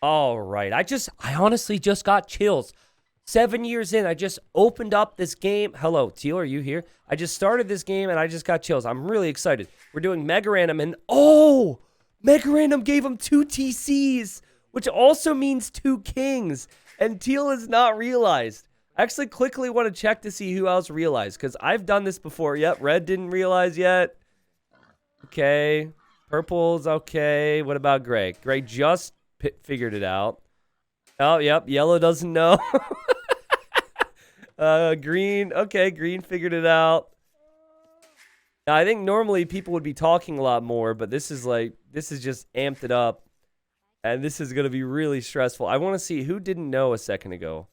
All right. I honestly just got chills. 7 years in, I just opened up this game. Hello, Teal, are you here? I just started this game and I just got chills. I'm really excited. We're doing Mega Random and Mega Random gave him 2 TCs, which also means 2 kings. And Teal has not realized. I actually quickly want to check to see who else realized because I've done this before. Yep, red didn't realize yet. Okay. Purple's okay. What about gray? Gray just figured it out. Oh, yep. Yellow doesn't know. Green. Okay, green figured it out. Now, I think normally people would be talking a lot more, but this is just amped it up. And this is going to be really stressful. I want to see who didn't know a second ago.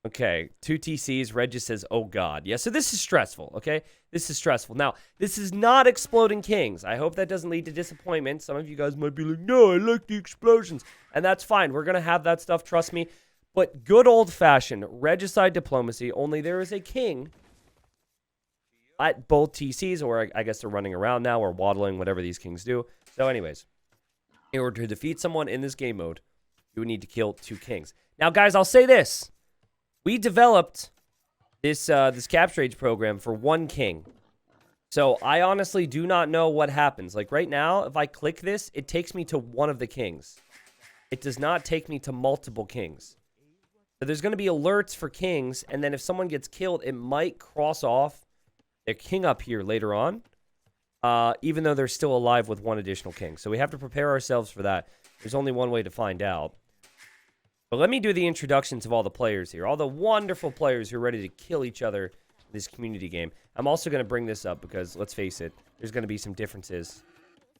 Okay, 2 TCs. Red just says, oh, God. Yeah, so this is stressful, okay? This is stressful. Now, this is not exploding kings. I hope that doesn't lead to disappointment. Some of you guys might be like, no, I like the explosions. And that's fine. We're going to have that stuff, trust me. But good old-fashioned regicide diplomacy, only there is a king at both TCs, or I guess they're running around now or waddling, whatever these kings do. So anyways, in order to defeat someone in this game mode, you would need to kill 2 kings. Now, guys, I'll say this. We developed this capture age program for 1 king. So I honestly do not know what happens. Like right now, if I click this, it takes me to one of the kings. It does not take me to multiple kings. So there's going to be alerts for kings, and then if someone gets killed, it might cross off their king up here later on, even though they're still alive with 1 additional king. So we have to prepare ourselves for that. There's only one way to find out. But let me do the introductions of all the players here. All the wonderful players who are ready to kill each other in this community game. I'm also going to bring this up because, let's face it, there's going to be some differences.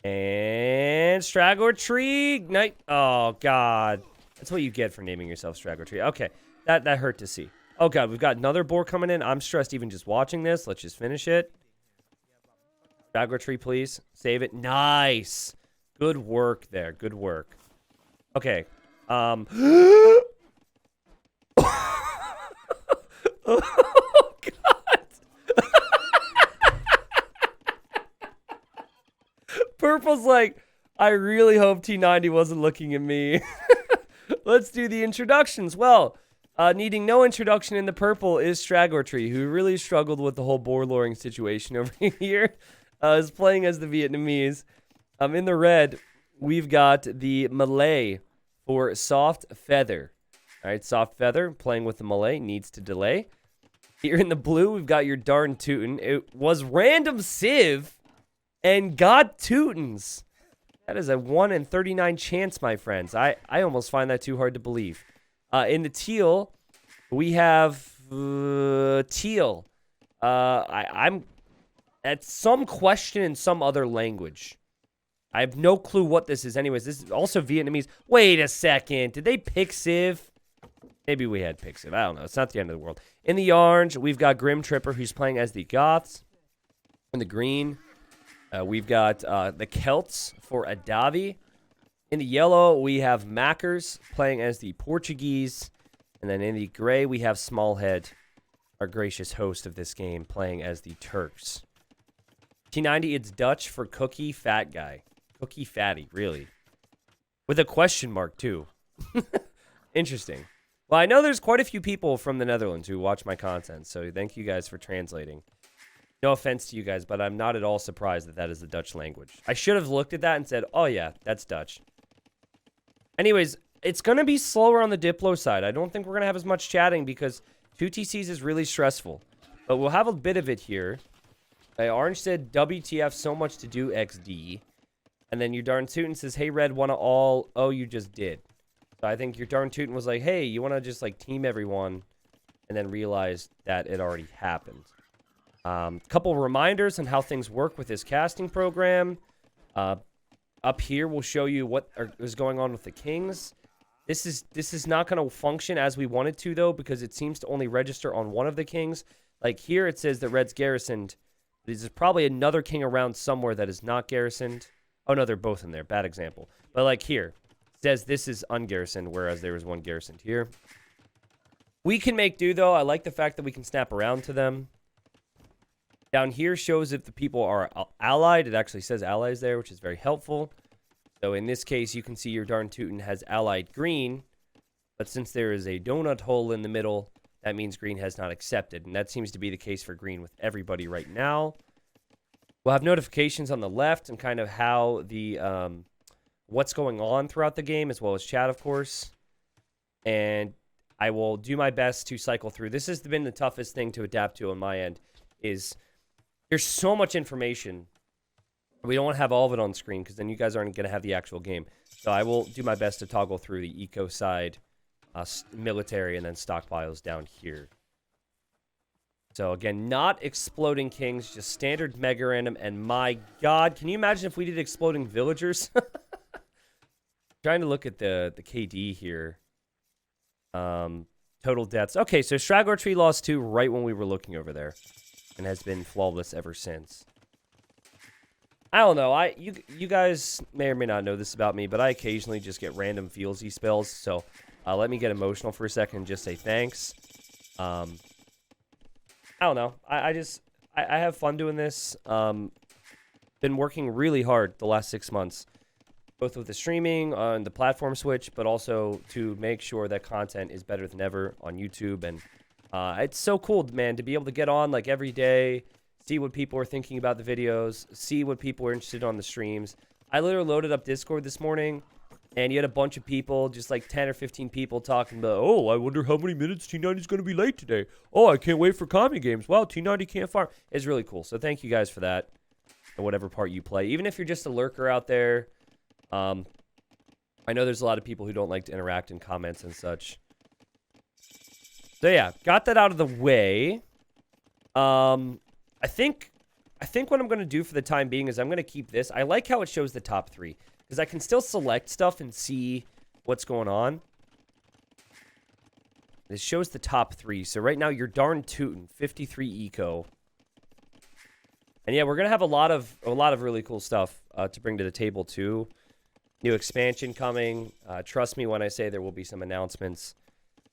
And Straggler Tree. Night. Oh, God. That's what you get for naming yourself Straggler Tree. Okay. That hurt to see. Oh, God. We've got another boar coming in. I'm stressed even just watching this. Let's just finish it. Straggler Tree, please. Save it. Nice. Good work there. Good work. Okay. Oh, God. Purple's like, I really hope T90 wasn't looking at me. Let's do the introductions. Well, needing no introduction in the purple is Straggler Tree, who really struggled with the whole boar luring situation over here. Is playing as the Vietnamese. In the red, we've got the Malay for Soft Feather. All right, Soft Feather, playing with the Malay, needs to delay. Here in the blue, we've got your Darn Tootin'. It was Random Civ and got Tootins. That is a 1 in 39 chance, my friends. I almost find that too hard to believe. In the teal, we have teal. I'm at some question in some other language. I have no clue what this is. Anyways, this is also Vietnamese. Wait a second. Did they pick Civ? Maybe we had pick Civ. I don't know. It's not the end of the world. In the orange, we've got Grim Tripper, who's playing as the Goths. In the green, we've got the Celts for Adavi. In the yellow, we have Mackers playing as the Portuguese. And then in the gray, we have Smallhead, our gracious host of this game, playing as the Turks. T90, it's Dutch for Cookie Fat Guy. Cookie Fatty, really. With a question mark, too. Interesting. Well, I know there's quite a few people from the Netherlands who watch my content, so thank you guys for translating. No offense to you guys, but I'm not at all surprised that that is the Dutch language. I should have looked at that and said, oh yeah, that's Dutch. Anyways, it's going to be slower on the Diplo side. I don't think we're going to have as much chatting because 2 TCs is really stressful. But we'll have a bit of it here. Orange said, WTF, so much to do, XD. And then your Darn Tootin' says, hey, Red, wanna all... Oh, you just did. So I think your Darn Tootin' was like, hey, you wanna just, like, team everyone? And then realized that it already happened. Couple reminders on how things work with this casting program. Up here, we'll show you what is going on with the kings. This is not going to function as we want it to, though, because it seems to only register on one of the kings. Like here, it says that Red's garrisoned. There's probably another king around somewhere that is not garrisoned. Oh, no, they're both in there. Bad example. But like here, it says this is ungarrisoned, whereas there was one garrisoned here. We can make do, though. I like the fact that we can snap around to them. Down here shows if the people are allied. It actually says allies there, which is very helpful. So in this case, you can see your darn tootin' has allied green, but since there is a donut hole in the middle, that means green has not accepted, and that seems to be the case for green with everybody right now. We'll have notifications on the left and kind of how the what's going on throughout the game, as well as chat, of course. And I will do my best to cycle through. This has been the toughest thing to adapt to on my end, is there's so much information. We don't want to have all of it on screen because then you guys aren't going to have the actual game. So I will do my best to toggle through the eco side, military, and then stockpiles down here. So again, not exploding kings, just standard mega random. And my god, can you imagine if we did exploding villagers? Trying to look at the KD here. Total deaths. Okay, so Straggler Tree lost 2 right when we were looking over there, and has been flawless ever since. I don't know. You guys may or may not know this about me, but I occasionally just get random feelsy spells. So let me get emotional for a second and just say thanks. I don't know. I have fun doing this. Been working really hard the last 6 months, both with the streaming on the platform switch, but also to make sure that content is better than ever on YouTube. And it's so cool, man, to be able to get on like every day, see what people are thinking about the videos, see what people are interested on the streams. I literally loaded up Discord this morning, and you had a bunch of people, just like 10 or 15 people talking about, oh, I wonder how many minutes T90 is going to be late today. Oh, I can't wait for Kami games. Wow, T90 can't farm. It's really cool. So thank you guys for that, and whatever part you play. Even if you're just a lurker out there, I know there's a lot of people who don't like to interact in comments and such. So yeah, got that out of the way. I think what I'm going to do for the time being is I'm going to keep this. I like how it shows the top 3, because I can still select stuff and see what's going on. This shows the top 3. So right now, you're darn tootin', 53 eco. And yeah, we're going to have a lot of really cool stuff to bring to the table too. New expansion coming. Trust me when I say there will be some announcements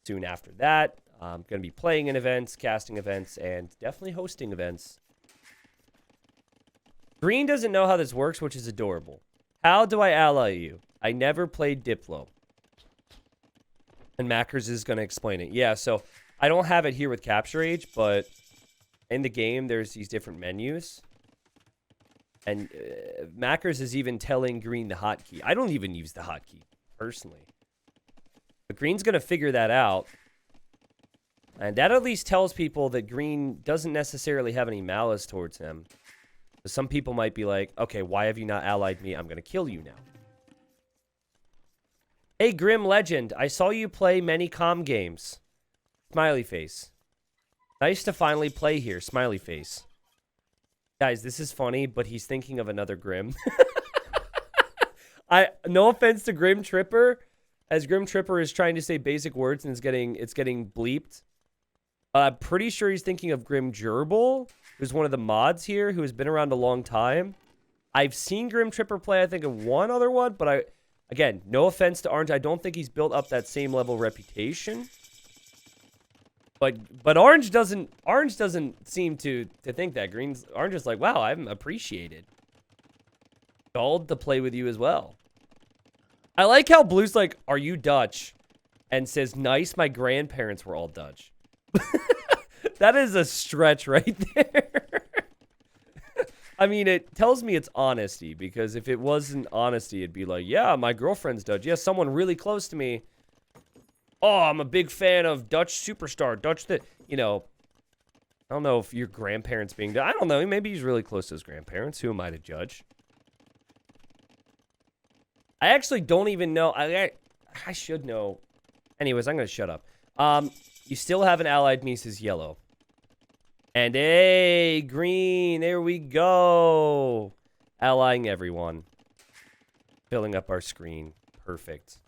soon after that. I'm going to be playing in events, casting events, and definitely hosting events. Green doesn't know how this works, which is adorable. How do I ally you? I never played Diplo. And Mackers is going to explain it. Yeah, so I don't have it here with Capture Age, but in the game, there's these different menus. And Mackers is even telling Green the hotkey. I don't even use the hotkey, personally. But Green's going to figure that out. And that at least tells people that Green doesn't necessarily have any malice towards him. Some people might be like, okay, why have you not allied me? I'm going to kill you now. Hey, Grim Legend, I saw you play many comm games. Smiley face. Nice to finally play here. Smiley face. Guys, this is funny, but he's thinking of another Grim. No offense to Grim Tripper, as Grim Tripper is trying to say basic words and it's getting bleeped. I'm pretty sure he's thinking of Grim Gerbil, who's one of the mods here, who has been around a long time. I've seen Grim Tripper play, I think, of one other one, but again, no offense to Orange, I don't think he's built up that same level of reputation. But Orange doesn't seem to think that. Orange is like, wow, I'm appreciated. Gold to play with you as well. I like how Blue's like, are you Dutch? And says, nice, my grandparents were all Dutch. That is a stretch right there. I mean, it tells me it's honesty, because if it wasn't honesty, it'd be like, yeah, my girlfriend's Dutch. Yeah, someone really close to me. Oh, I'm a big fan of Dutch Superstar. Dutch that, you know, I don't know if your grandparents being, I don't know. Maybe he's really close to his grandparents. Who am I to judge? I actually don't even know. I should know. Anyways, I'm going to shut up. You still haven't allied me, says yellow. And hey, green. There we go. Allying everyone. Filling up our screen. Perfect.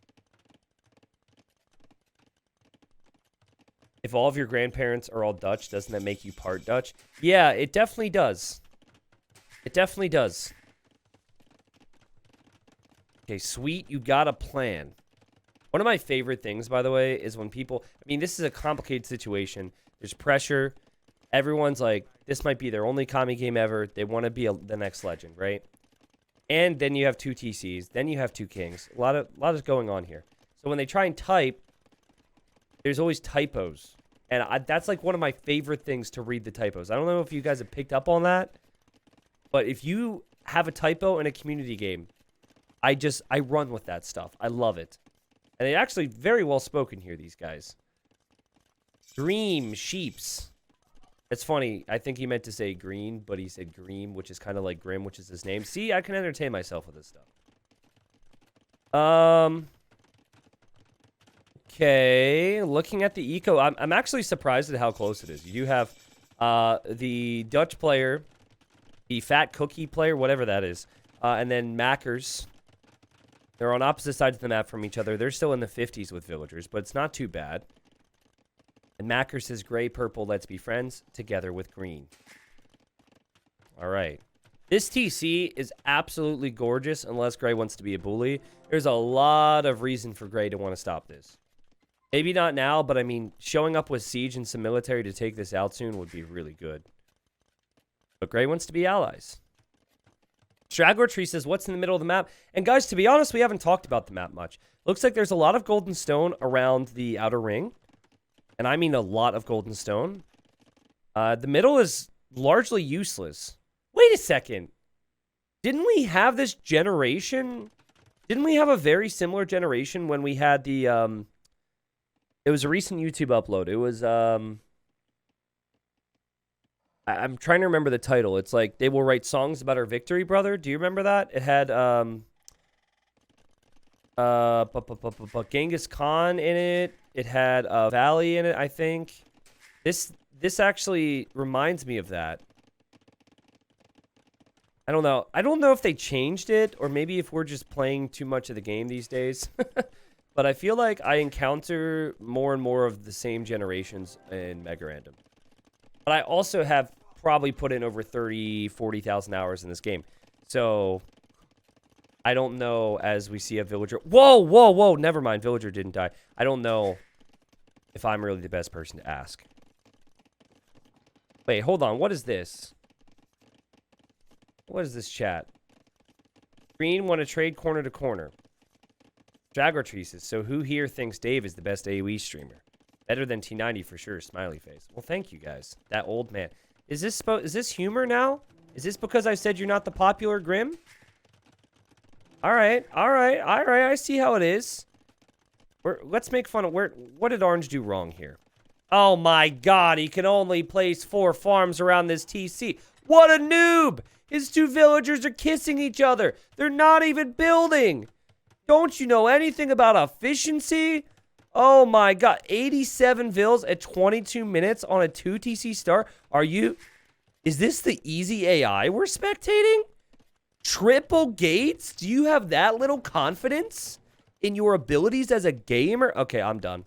If all of your grandparents are all Dutch, doesn't that make you part Dutch? Yeah, it definitely does. It definitely does. Okay, sweet, you got a plan. One of my favorite things, by the way, is when people... I mean, this is a complicated situation. There's pressure. Everyone's like, this might be their only Kami game ever. They want to be the next legend, right? And then you have 2 TCs. Then you have 2 kings. A lot is going on here. So when they try and type, there's always typos. And that's like one of my favorite things to read the typos. I don't know if you guys have picked up on that. But if you have a typo in a community game, I run with that stuff. I love it. And they're actually very well spoken here, these guys. Dream Sheeps. It's funny. I think he meant to say green, but he said Greem, which is kind of like Grim, which is his name. See, I can entertain myself with this stuff. Okay. Looking at the eco, I'm actually surprised at how close it is. You do have the Dutch player, the Fat Cookie player, whatever that is, and then Mackers. They're on opposite sides of the map from each other. They're still in the 50s with villagers, but it's not too bad. And Macker says, gray, purple, let's be friends, together with green. All right. This TC is absolutely gorgeous unless Gray wants to be a bully. There's a lot of reason for Gray to want to stop this. Maybe not now, but I mean, showing up with siege and some military to take this out soon would be really good. But Gray wants to be allies. Straggler Tree says, what's in the middle of the map? And guys, to be honest, we haven't talked about the map much. Looks like there's a lot of golden stone around the outer ring. And I mean a lot of golden stone. The middle is largely useless. Wait a second. Didn't we have this generation? Didn't we have a very similar generation when we had the, it was a recent YouTube upload. It was, I'm trying to remember the title. It's like, they will write songs about our victory, brother. Do you remember that? It had, Genghis Khan in it. It had Valley in it, I think. This actually reminds me of that. I don't know. I don't know if they changed it or maybe if we're just playing too much of the game these days. But I feel like I encounter more and more of the same generations in Mega Random. But I also have probably put in over 30, 40,000 hours in this game. So I don't know as we see a villager. Whoa, whoa, whoa. Never mind. Villager didn't die. I don't know if I'm really the best person to ask. Wait, hold on. What is this? What is this chat? Green want to trade corner to corner. Jaguar Tree says, so who here thinks Dave is the best AoE streamer? Better than T90 for sure, smiley face. Well, thank you guys. That old man. Is this humor now? Is this because I said you're not the popular Grim? All right, I see how it is. Let's make fun of what did Orange do wrong here? Oh my god, he can only place 4 farms around this TC. What a noob! His 2 villagers are kissing each other. They're not even building. Don't you know anything about efficiency? Oh my god, 87 vills at 22 minutes on a 2 TC start. Is this the easy AI we're spectating? Triple gates? Do you have that little confidence in your abilities as a gamer? Okay, I'm done.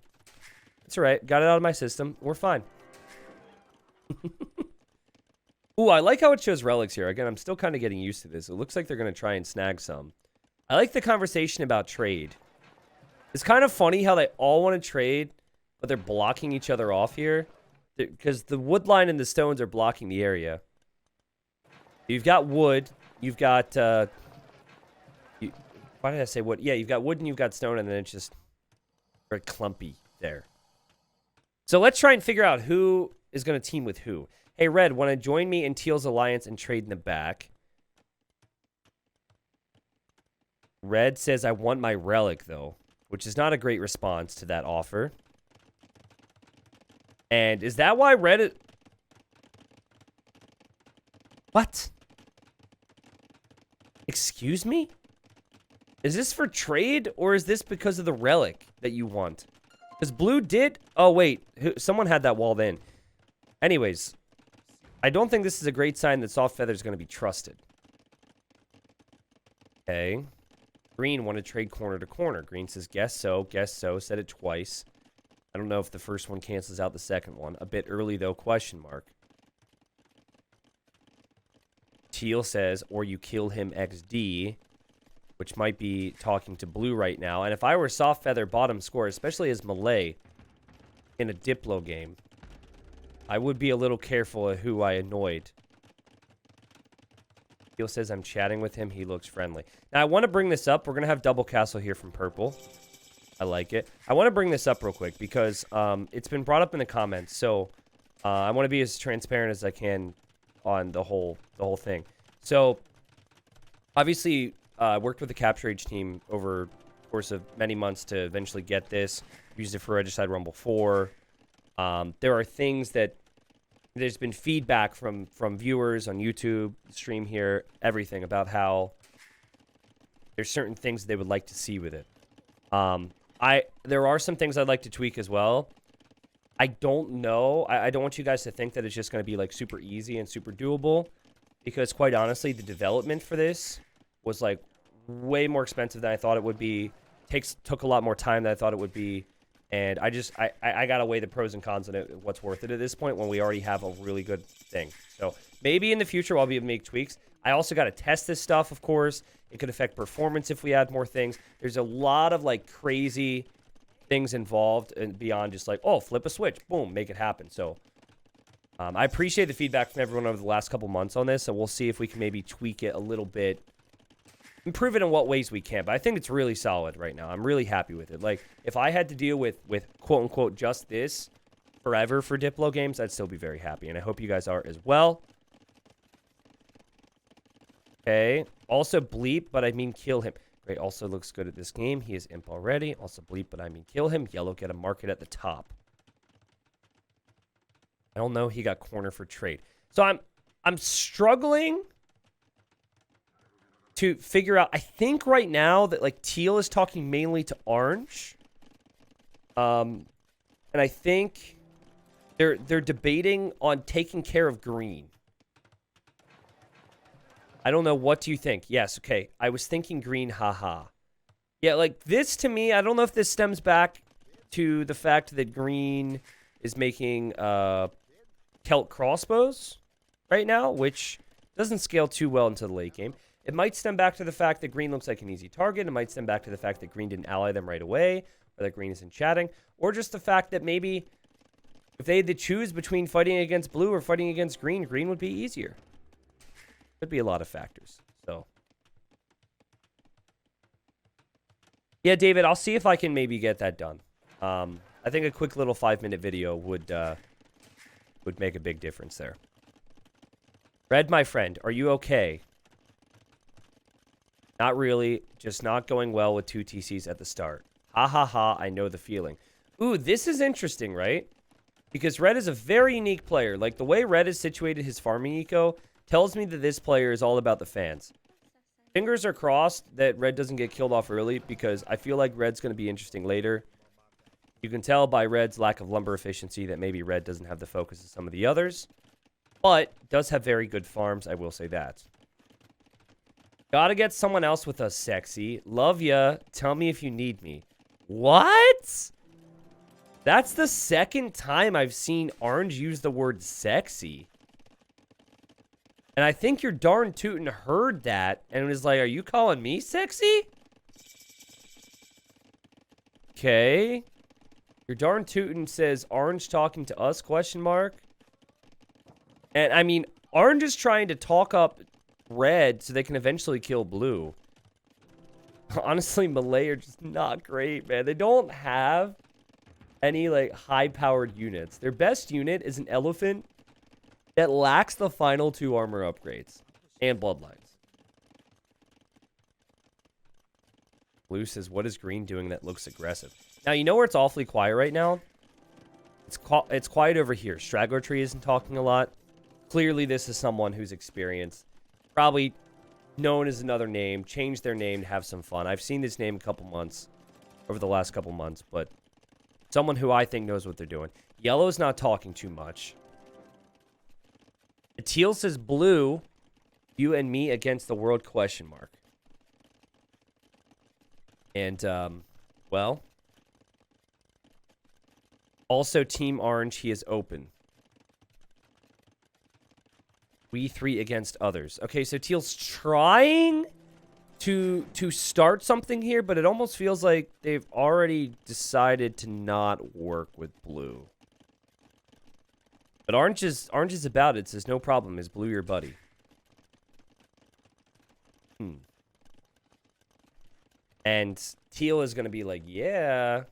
It's all right. Got it out of my system. We're fine. Ooh, I like how it shows relics here. Again, I'm still kind of getting used to this. It looks like they're going to try and snag some. I like the conversation about trade. It's kind of funny how they all want to trade, but they're blocking each other off here. Because the wood line and the stones are blocking the area. You've got wood. You've got... why did I say wood? Yeah, you've got wood and you've got stone, and then it's just very clumpy there. So let's try and figure out who is going to team with who. Hey, Red, want to join me in Teal's alliance and trade in the back? Red says, I want my relic, though, which is not a great response to that offer. And is that why Red... What? Excuse me? Is this for trade, or is this because of the relic that you want? Because Blue did... Oh, wait. Someone had that walled in. Anyways, I don't think this is a great sign that Soft Feather is going to be trusted. Okay. Green want to trade corner to corner. Green says, guess so, said it twice. I don't know if the first one cancels out the second one. A bit early, though, question mark. Teal says, or you kill him XD, which might be talking to Blue right now. And if I were Soft Feather bottom score, especially as Malay in a Diplo game, I would be a little careful of who I annoyed. Teal says I'm chatting with him. He looks friendly. Now, I want to bring this up. We're going to have double castle here from Purple. I like it. I want to bring this up real quick because it's been brought up in the comments. So I want to be as transparent as I can on the whole thing. So obviously, I worked with the Capture Age team over the course of many months to eventually get this. Used it for Regicide Rumble 4. There are things that there's been feedback from viewers on YouTube, stream here, everything about how there's certain things they would like to see with it. There are some things I'd like to tweak as well. I don't know. I don't want you guys to think that it's just going to be like super easy and super doable, because quite honestly, the development for this was like way more expensive than I thought it would be. Took a lot more time than I thought it would be. And I gotta weigh the pros and cons on it, what's worth it at this point when we already have a really good thing. So maybe in the future I'll be able to make tweaks. I also got to test this stuff, of course. It could affect performance if we add more things. There's a lot of like crazy things involved and beyond just like, oh, flip a switch, boom, make it happen. So I appreciate the feedback from everyone over the last couple months on this, so we'll see if we can maybe tweak it a little bit. Improve it in what ways we can, but I think it's really solid right now. I'm really happy with it. Like, if I had to deal with quote-unquote just this forever for Diplo games, I'd still be very happy, and I hope you guys are as well. Okay. Also bleep, but I mean kill him. Great, also looks good at this game. He is imp already. Also bleep, but I mean kill him. Yellow, get a market at the top. I don't know. He got corner for trade. So I'm struggling to figure out. I think right now that like Teal is talking mainly to Orange, and I think they're debating on taking care of Green. I don't know. What do you think? Yes, okay. I was thinking Green, haha. Yeah, like this to me, I don't know if this stems back to the fact that Green is making Kelt crossbows right now, which doesn't scale too well into the late game. It might stem back to the fact that Green looks like an easy target. It might stem back to the fact that Green didn't ally them right away, or that Green isn't chatting, or just the fact that maybe if they had to choose between fighting against Blue or fighting against Green, Green would be easier. Could be a lot of factors. So, yeah, David, I'll see if I can maybe get that done. I think a quick little 5-minute video would make a big difference there. Red, my friend, are you okay? Not really. Just not going well with 2 TCs at the start. Ha ha ha, I know the feeling. Ooh, this is interesting, right? Because Red is a very unique player. Like, the way Red has situated his farming eco tells me that this player is all about the fans. Fingers are crossed that Red doesn't get killed off early, because I feel like Red's going to be interesting later. You can tell by Red's lack of lumber efficiency that maybe Red doesn't have the focus of some of the others, but does have very good farms, I will say that. Gotta get someone else with us, sexy. Love ya. Tell me if you need me. What? That's the second time I've seen Orange use the word sexy. And I think your darn tootin' heard that and was like, are you calling me sexy? Okay. Your darn tootin' says Orange talking to us, question mark. And I mean, Orange is trying to talk up Red so they can eventually kill Blue. Honestly, Malay are just not great, man. They don't have any like high-powered units. Their best unit is an elephant that lacks the final 2 armor upgrades and bloodlines. Blue says, what is Green doing that looks aggressive? Now, you know where it's awfully quiet right now? It's quiet over here. Straggler Tree isn't talking a lot. Clearly, this is someone who's experienced. Probably known as another name. Changed their name to have some fun. I've seen this name over the last couple months, but someone who I think knows what they're doing. Yellow's not talking too much. Teal says, Blue, you and me against the world, question mark. And, well, also Team Orange, he is open. We 3 against others. Okay, so Teal's trying to start something here, but it almost feels like they've already decided to not work with Blue. But Orange is about it. Says, no problem. Is Blue your buddy? And Teal is going to be like, yeah.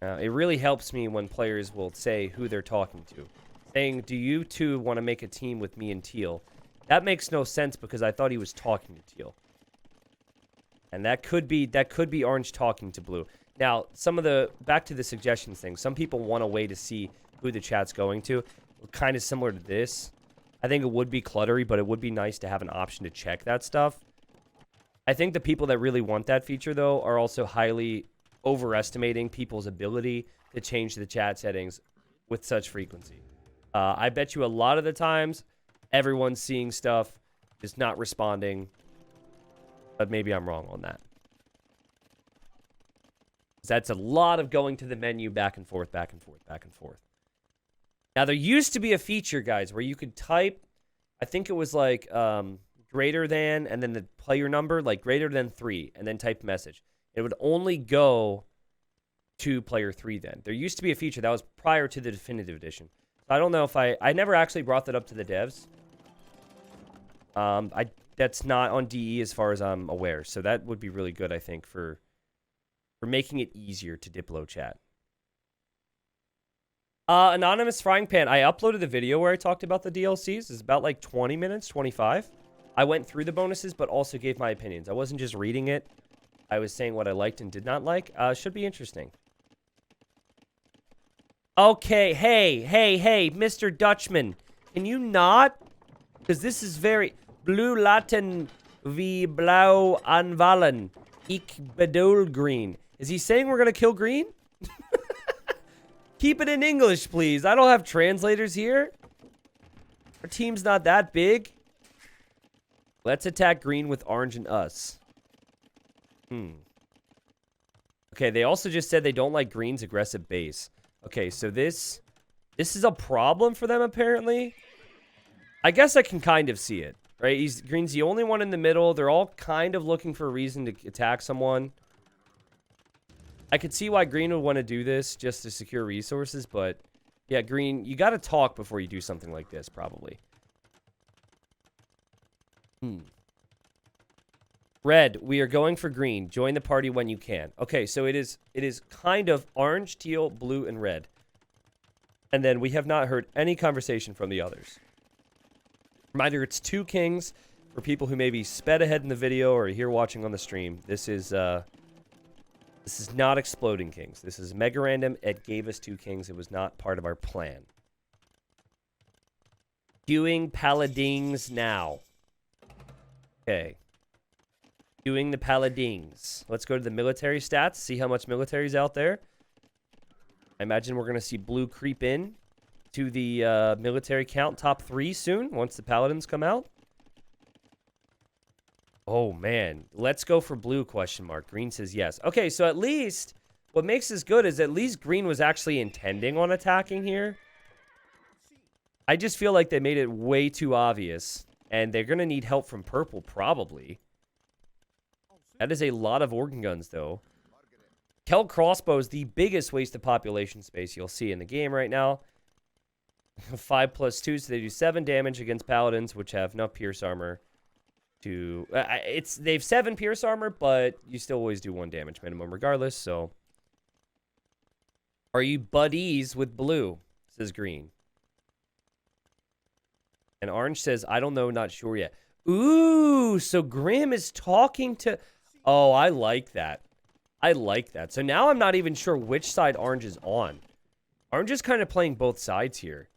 It really helps me when players will say who they're talking to. Saying, do you two want to make a team with me and Teal? That makes no sense because I thought he was talking to Teal. And that could be Orange talking to Blue. Now, back to the suggestions thing. Some people want a way to see who the chat's going to. Kind of similar to this. I think it would be cluttery, but it would be nice to have an option to check that stuff. I think the people that really want that feature, though, are also highly overestimating people's ability to change the chat settings with such frequency. I bet you a lot of the times, everyone's seeing stuff, just not responding. But maybe I'm wrong on that. That's a lot of going to the menu back and forth, back and forth, back and forth. Now, there used to be a feature, guys, where you could type, I think it was like greater than, and then the player number, like greater than 3, and then type message. It would only go to player 3 then. There used to be a feature that was prior to the definitive edition. So I don't know if I never actually brought that up to the devs. That's not on DE as far as I'm aware. So that would be really good, I think, for making it easier to Diplo chat. Anonymous Frying Pan. I uploaded the video where I talked about the DLCs. It's about like 20 minutes, 25. I went through the bonuses, but also gave my opinions. I wasn't just reading it. I was saying what I liked and did not like. Should be interesting. Okay, hey, Mr. Dutchman. Can you not? Because this is very... Blue Latin v Blau anvallen. Ik bedoel green. Is he saying we're going to kill green? Keep it in English, please. I don't have translators here. Our team's not that big. Let's attack green with orange and us. Okay, they also just said they don't like green's aggressive base. Okay, so this is a problem for them, apparently. I guess I can kind of see it. Right, green's the only one in the middle. They're all kind of looking for a reason to attack someone. I could see why green would want to do this just to secure resources, but yeah, green, you got to talk before you do something like this, probably. Red, we are going for green. Join the party when you can. Okay, so it is kind of orange, teal, blue, and red. And then we have not heard any conversation from the others. Reminder, it's 2 kings for people who maybe sped ahead in the video or are here watching on the stream. This is not Exploding Kings. This is mega random. It gave us 2 kings. It was not part of our plan. Doing paladins now. Okay. Doing the paladins. Let's go to the military stats. See how much military's out there. I imagine we're going to see blue creep in to the military count top 3 soon once the paladins come out. Oh man, let's go for blue, question mark. Green says yes. Okay, so at least what makes this good is at least green was actually intending on attacking here. I just feel like they made it way too obvious, and they're going to need help from purple probably. That is a lot of organ guns though. Kel crossbow is the biggest waste of population space you'll see in the game right now. 5 plus 2, so they do 7 damage against paladins, which have enough pierce armor to... they've 7 pierce armor, but you still always do 1 damage minimum regardless, so... Are you buddies with blue? Says green. And orange says, I don't know, not sure yet. Ooh, so Grim is talking to... Oh, I like that. I like that. So now I'm not even sure which side orange is on. Orange is kind of playing both sides here.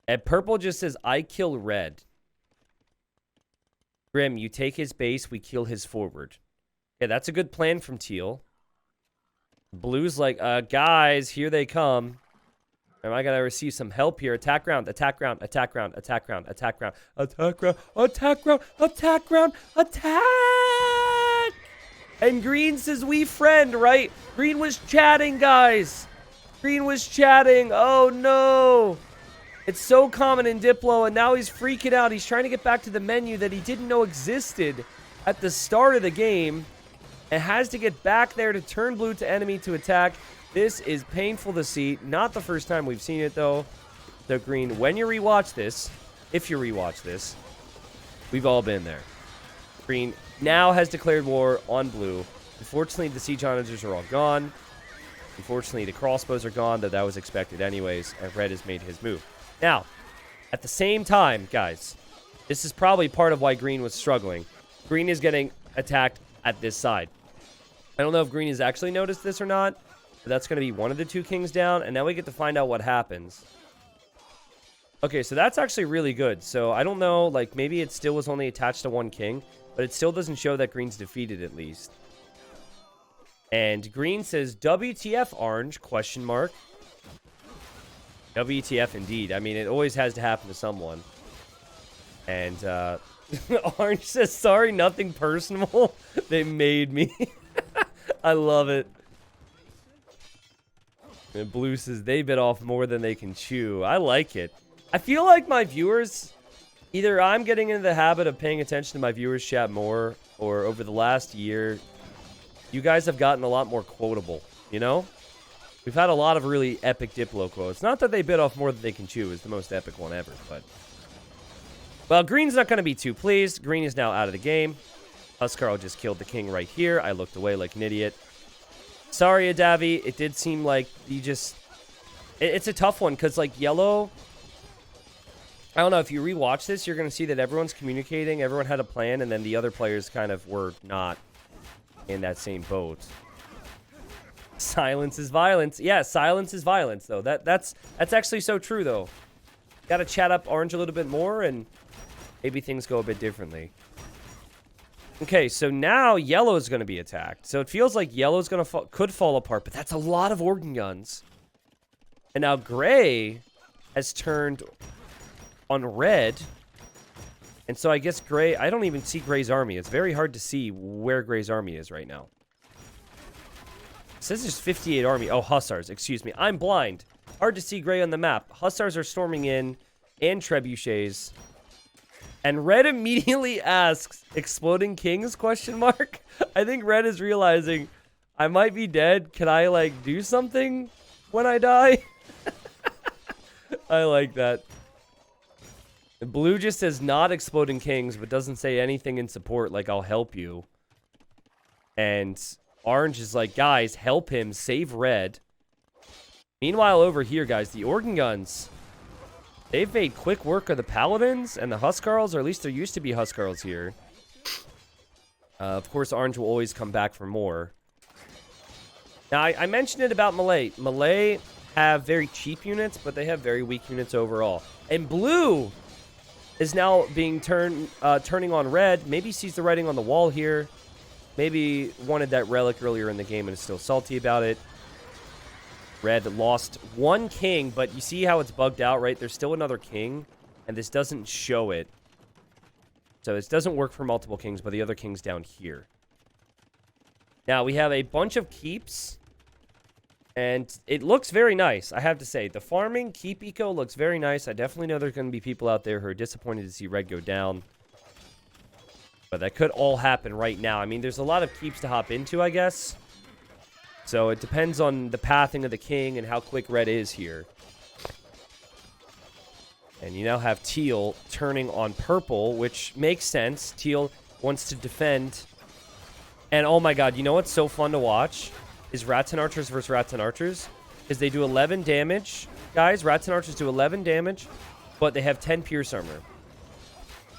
And purple just says, I kill red. Grim, you take his base, we kill his forward. Yeah, that's a good plan from teal. Blue's like, guys, here they come. Am I gonna receive some help here? Attack ground, attack ground, attack ground, attack ground, attack ground, attack ground, attack ground, attack ground, attack! And green says, we friend, right? Green was chatting, guys. Green was chatting. Oh, no. It's so common in Diplo, and now he's freaking out. He's trying to get back to the menu that he didn't know existed at the start of the game and has to get back there to turn blue to enemy to attack. This is painful to see. Not the first time we've seen it, though. So, Green, when you rewatch this, if you rewatch this, We've all been there. Green now has declared war on blue. Unfortunately, the siege onagers are all gone. Unfortunately, the crossbows are gone, though that was expected anyways, and red has made his move. Now, at the same time, guys, this is probably part of why green was struggling. Green is getting attacked at this side. I don't know if green has actually noticed this or not, but that's going to be one of the two kings down, and now we get to find out what happens. Okay, so that's actually really good. So I don't know, like, maybe it still was only attached to one king, but it still doesn't show that green's defeated at least. And green says, WTF, orange, question mark. WTF indeed. I mean, it always has to happen to someone. And orange says, sorry, nothing personal. They made me. I love it. And blue says, they bit off more than they can chew. I like it. I feel like my viewers, either I'm getting into the habit of paying attention to my viewers' chat more, or over the last year, you guys have gotten a lot more quotable, you know? We've had a lot of really epic Diplo quotes. Not that they bit off more than they can chew is the most epic one ever, but... Well, green's not going to be too pleased. Green is now out of the game. Huskarl just killed the king right here. I looked away like an idiot. Sorry, Adavi. It did seem like you just... It's a tough one, because, like, yellow... I don't know, if you rewatch this, you're going to see that everyone's communicating, everyone had a plan, and then the other players kind of were not in that same boat. Silence is violence. Yeah, silence is violence, though. That's actually so true, though. Got to chat up orange a little bit more, and maybe things go a bit differently. Okay, so now yellow is going to be attacked. So it feels like yellow's going to could fall apart, but that's a lot of organ guns. And now gray has turned on red. And so I guess gray... I don't even see gray's army. It's very hard to see where gray's army is right now. It says there's 58 army. Oh, hussars. Excuse me. I'm blind. Hard to see gray on the map. Hussars are storming in, and trebuchets. And red immediately asks, exploding kings, question mark? I think red is realizing, I might be dead. Can I, like, do something when I die? I like that. The blue just says not exploding kings, but doesn't say anything in support like I'll help you. And orange is like, guys, help him, save red. Meanwhile, over here, guys, the organ guns, they've made quick work of the paladins and the Huskarls, or at least there used to be Huskarls here. Of course, orange will always come back for more. Now, I mentioned it about Malay. Malay have very cheap units, but they have very weak units overall. And blue is now being turning on red. Maybe sees the writing on the wall here. Maybe wanted that relic earlier in the game and is still salty about it. Red lost one king, but you see how it's bugged out, right? There's still another king, and this doesn't show it. So this doesn't work for multiple kings, but the other king's down here. Now, we have a bunch of keeps, and it looks very nice, I have to say. The farming keep eco looks very nice. I definitely know there's going to be people out there who are disappointed to see red go down. But that could all happen right now. I mean, there's a lot of keeps to hop into, I guess. So it depends on the pathing of the king and how quick red is here. And you now have teal turning on purple, which makes sense. Teal wants to defend. And oh my god, you know what's so fun to watch? Is Rats and Archers versus Rats and Archers. Is they do 11 damage. Guys, Rats and Archers do 11 damage, but they have 10 pierce armor.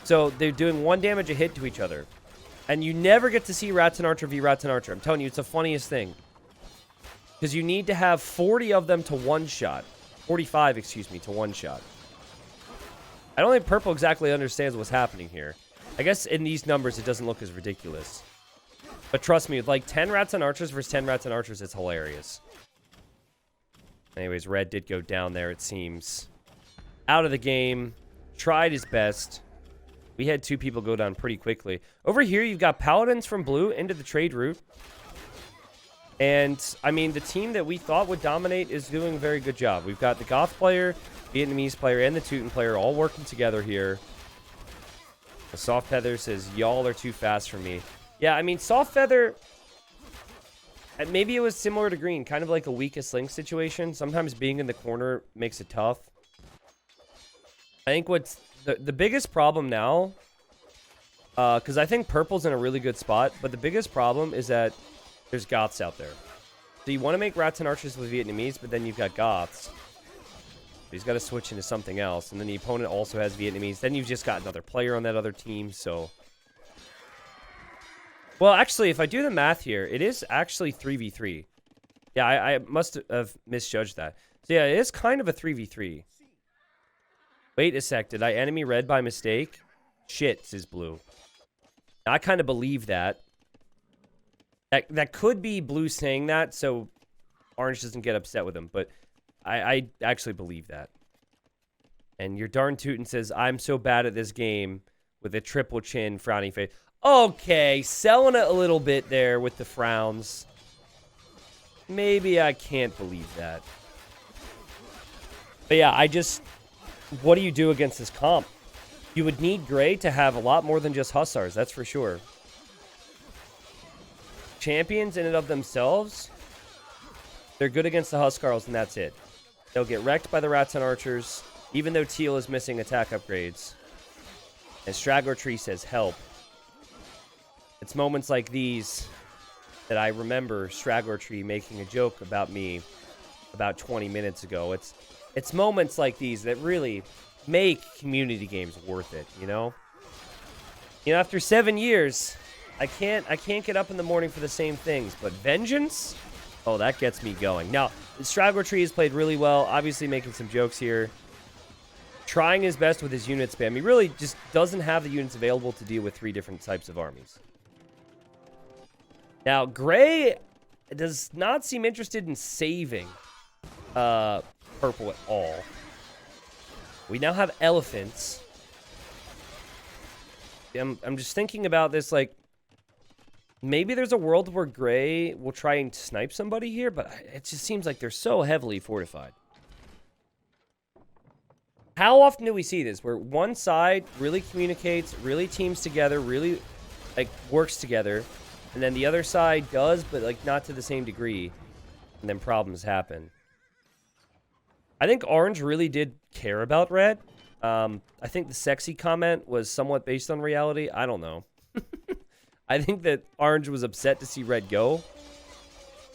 So they're doing 1 damage a hit to each other. And you never get to see Rats and Archer v Rats and Archer. I'm telling you, it's the funniest thing. Because you need to have 40 of them to one shot. 45, excuse me, to one shot. I don't think purple exactly understands what's happening here. I guess in these numbers, it doesn't look as ridiculous. But trust me, with like 10 Rats and Archers versus 10 Rats and Archers, it's hilarious. Anyways, red did go down there, it seems. Out of the game. Tried his best. We had 2 people go down pretty quickly. Over here, you've got Paladins from blue into the trade route. And, I mean, the team that we thought would dominate is doing a very good job. We've got the Goth player, Vietnamese player, and the Teuton player all working together here. The Soft Feather says, y'all are too fast for me. Yeah, I mean, Soft Feather, maybe it was similar to green, kind of like a weakest link situation. Sometimes being in the corner makes it tough. I think what's the biggest problem now Because I think purple's in a really good spot, but the biggest problem is that there's Goths out there. So you want to make rats and archers with Vietnamese, but then you've got Goths. He's got to switch into something else, and then the opponent also has Vietnamese. Then you've just got another player on that other team, so... Well, actually, if I do the math here, it is actually 3v3. Yeah, I must have misjudged that. So yeah, it is kind of a 3v3. Wait a sec, did I enemy red by mistake? Shit, says blue. I kind of believe that. That could be blue saying that, so orange doesn't get upset with him, but I actually believe that. And your darn tootin' says, I'm so bad at this game with a triple chin frowny face. Okay, selling it a little bit there with the frowns. Maybe I can't believe that. But yeah, what do you do against this comp? You would need Gray to have a lot more than just Hussars, that's for sure. Champions in and of themselves, they're good against the Huskarls, and that's it. They'll get wrecked by the Rats and Archers, even though Teal is missing attack upgrades. And Straggler Tree says, help. It's moments like these that I remember Straggler Tree making a joke about me about 20 minutes ago. It's moments like these that really make community games worth it, you know? You know, after 7 years, I can't get up in the morning for the same things, but vengeance? Oh, that gets me going. Now, Straggler Tree has played really well, obviously making some jokes here. Trying his best with his unit spam. He really just doesn't have the units available to deal with 3 different types of armies. Now, Gray does not seem interested in saving purple at all. We now have elephants. I'm just thinking about this, like, maybe there's a world where Gray will try and snipe somebody here, but it just seems like they're so heavily fortified. How often do we see this, where one side really communicates, really teams together, really, like, works together, and then the other side does, but, like, not to the same degree, and then problems happen? I think orange really did care about red. I think the sexy comment was somewhat based on reality. I don't know. I think that orange was upset to see red go,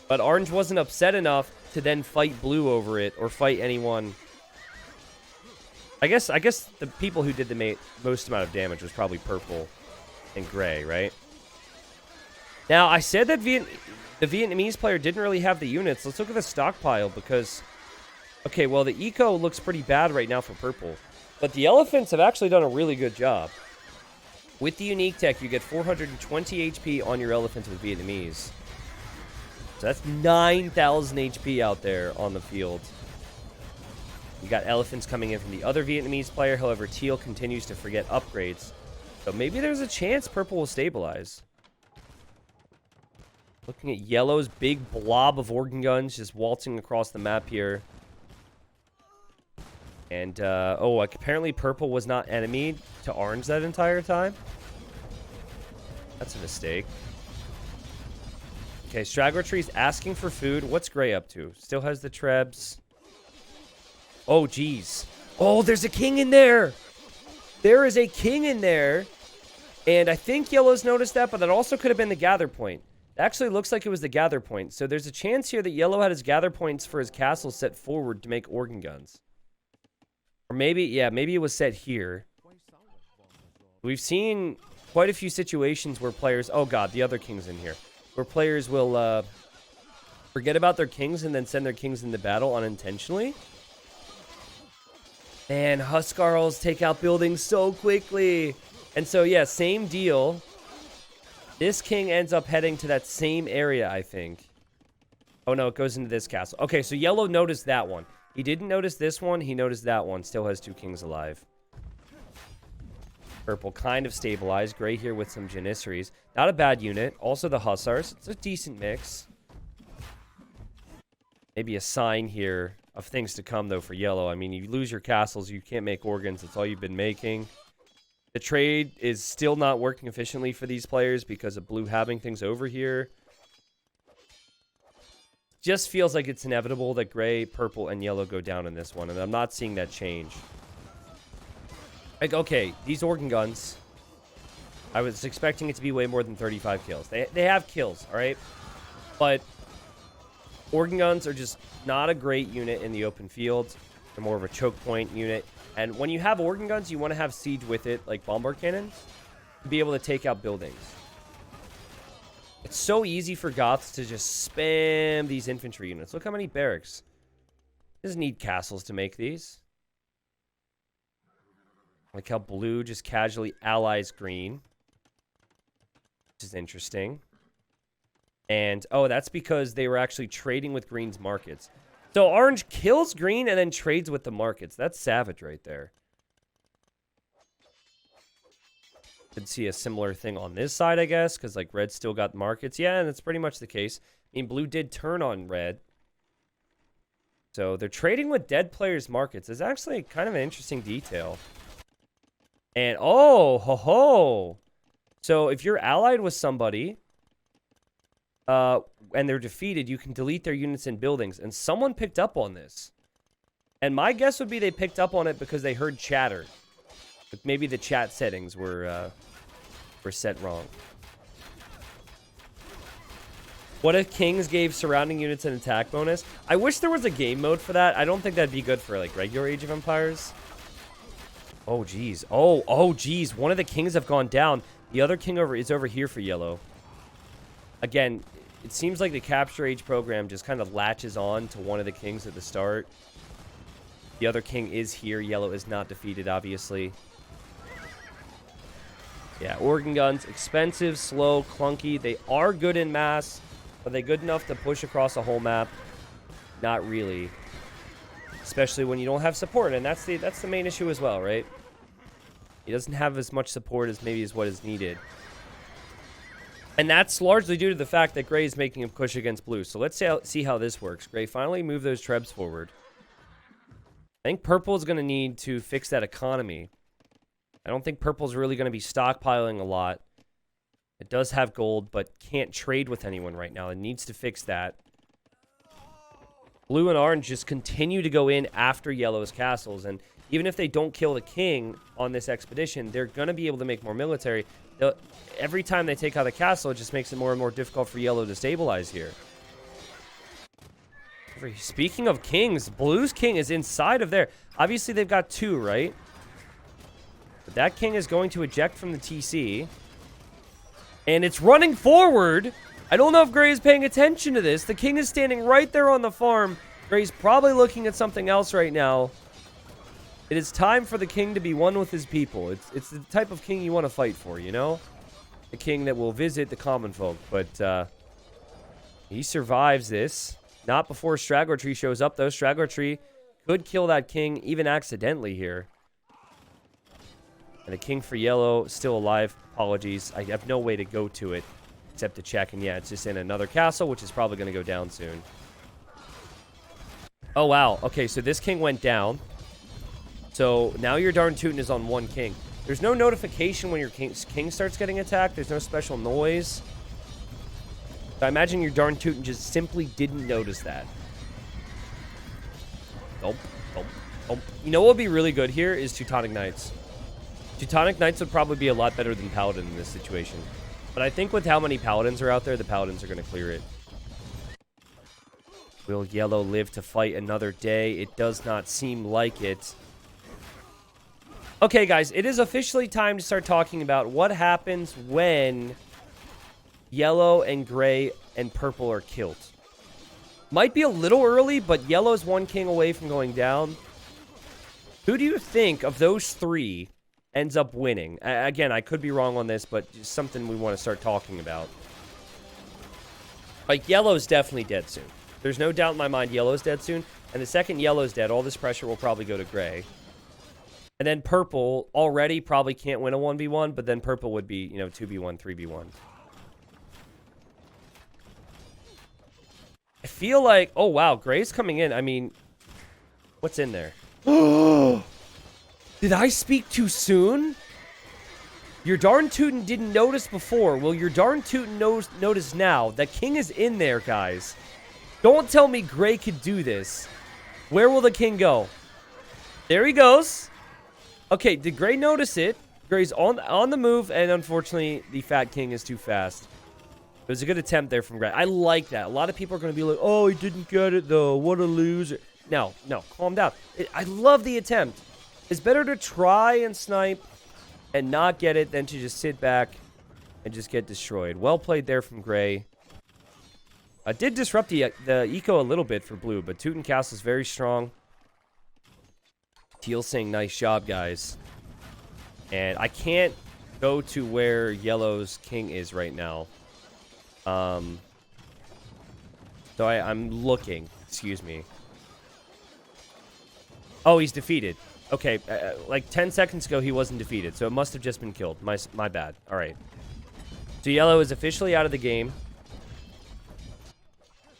but orange wasn't upset enough to then fight blue over it or fight anyone. I guess the people who did the most amount of damage was probably purple and gray, right? Now, I said that the Vietnamese player didn't really have the units. Let's look at the stockpile because, okay, well, the eco looks pretty bad right now for purple, but the elephants have actually done a really good job. With the unique tech, you get 420 HP on your elephants with Vietnamese. So that's 9,000 HP out there on the field. You got elephants coming in from the other Vietnamese player. However, Teal continues to forget upgrades. So maybe there's a chance purple will stabilize. Looking at yellow's big blob of organ guns just waltzing across the map here. And, oh, apparently purple was not enemy to orange that entire time. That's a mistake. Okay, Straggler Tree's asking for food. What's Gray up to? Still has the Trebs. Oh, geez. Oh, there's a king in there. There is a king in there. And I think yellow's noticed that, but that also could have been the gather point. It actually looks like it was the gather point. So there's a chance here that yellow had his gather points for his castle set forward to make organ guns. Or maybe, yeah, maybe it was set here. We've seen quite a few situations where players... Oh, God, the other king's in here. Where players will forget about their kings and then send their kings into battle unintentionally. Man, Huskarls take out buildings so quickly. And so, yeah, same deal. This king ends up heading to that same area, I think. Oh, no, it goes into this castle. Okay, so yellow noticed that one. He didn't notice this one. He noticed that one. Still has 2 kings alive. Purple kind of stabilized. Gray here with some Janissaries. Not a bad unit. Also the Hussars. It's a decent mix. Maybe a sign here of things to come, though, for yellow. I mean, you lose your castles. You can't make organs. That's all you've been making. The trade is still not working efficiently for these players because of blue having things over here. Just feels like it's inevitable that gray, purple, and yellow go down in this one, and I'm not seeing that change. Like, okay, these organ guns. I was expecting it to be way more than 35 kills. They have kills, all right? But organ guns are just not a great unit in the open field. They're more of a choke point unit. And when you have organ guns, you want to have siege with it, like bombard cannons, to be able to take out buildings. It's so easy for Goths to just spam these infantry units. Look how many barracks. Doesn't need castles to make these. Like how blue just casually allies green. Which is interesting. And, oh, that's because they were actually trading with green's markets. So orange kills green and then trades with the markets. That's savage right there. Could see a similar thing on this side, I guess, because like red still got markets. Yeah, and that's pretty much the case. I mean, blue did turn on red. So they're trading with dead players' markets. It's actually kind of an interesting detail. And, oh, ho ho. So if you're allied with somebody, and they're defeated, you can delete their units and buildings. And someone picked up on this. And my guess would be they picked up on it because they heard chatter. But maybe the chat settings were set wrong. What if kings gave surrounding units an attack bonus? I wish there was a game mode for that. I don't think that'd be good for like regular Age of Empires. Oh, geez. Oh, geez. One of the kings have gone down. The other king is over here for yellow. Again, it seems like the Capture Age program just kind of latches on to one of the kings at the start. The other king is here. Yellow is not defeated, obviously. Yeah, organ guns. Expensive, slow, clunky. They are good in mass. Are they good enough to push across a whole map? Not really. Especially when you don't have support. And that's the main issue as well, right? He doesn't have as much support as maybe is what is needed. And that's largely due to the fact that gray is making a push against blue. So let's see how this works. Gray finally move those trebs forward. I think purple is going to need to fix that economy. I don't think purple's really going to be stockpiling a lot. It does have gold, but can't trade with anyone right now. It needs to fix that. Blue and orange just continue to go in after yellow's castles. And even if they don't kill the king on this expedition, they're going to be able to make more military. Every time they take out the castle, it just makes it more and more difficult for yellow to stabilize here. Speaking of kings, blue's king is inside of there. Obviously, they've got two, right? But that king is going to eject from the TC. And it's running forward. I don't know if Gray is paying attention to this. The king is standing right there on the farm. Gray's probably looking at something else right now. It is time for the king to be one with his people. It's the type of king you want to fight for, you know? The king that will visit the common folk. But he survives this. Not before Straggler Tree shows up, though. Straggler Tree could kill that king, even accidentally here. And the king for yellow, still alive. Apologies. I have no way to go to it except to check. And yeah, it's just in another castle, which is probably going to go down soon. Oh, wow. Okay, so this king went down. So now your darn tootin' is on one king. There's no notification when your king starts getting attacked. There's no special noise. So I imagine your darn tootin' just simply didn't notice that. Nope. You know what would be really good here is Teutonic Knights. Teutonic Knights would probably be a lot better than Paladin in this situation. But I think with how many Paladins are out there, the Paladins are going to clear it. Will yellow live to fight another day? It does not seem like it. Okay, guys, it is officially time to start talking about what happens when yellow and gray and purple are killed. Might be a little early, but yellow's one king away from going down. Who do you think of those three ends up winning? Again, I could be wrong on this, but it's something we want to start talking about. Like, yellow's definitely dead soon. There's no doubt in my mind yellow's dead soon. And the second yellow's dead, all this pressure will probably go to gray. And then purple already probably can't win a 1v1, but then purple would be, 2v1, 3v1. I feel like, oh wow, gray's coming in. I mean, what's in there? Did I speak too soon? Your darn tootin' didn't notice before. Will your darn tootin' notice now? The king is in there, guys. Don't tell me gray could do this. Where will the king go? There he goes. Okay, did gray notice it? Gray's on the move, and unfortunately, the Fat King is too fast. It was a good attempt there from Gray. I like that. A lot of people are going to be like, oh, he didn't get it, though. What a loser. No, calm down. I love the attempt. It's better to try and snipe and not get it than to just sit back and just get destroyed. Well played there from Gray. Did disrupt the eco a little bit for blue, but Teuton Castle's very strong. Teal saying, nice job, guys. And I can't go to where yellow's king is right now. So I'm looking. Excuse me. Oh, he's defeated. Okay, like 10 seconds ago, he wasn't defeated, so it must have just been killed. My bad. All right. So yellow is officially out of the game.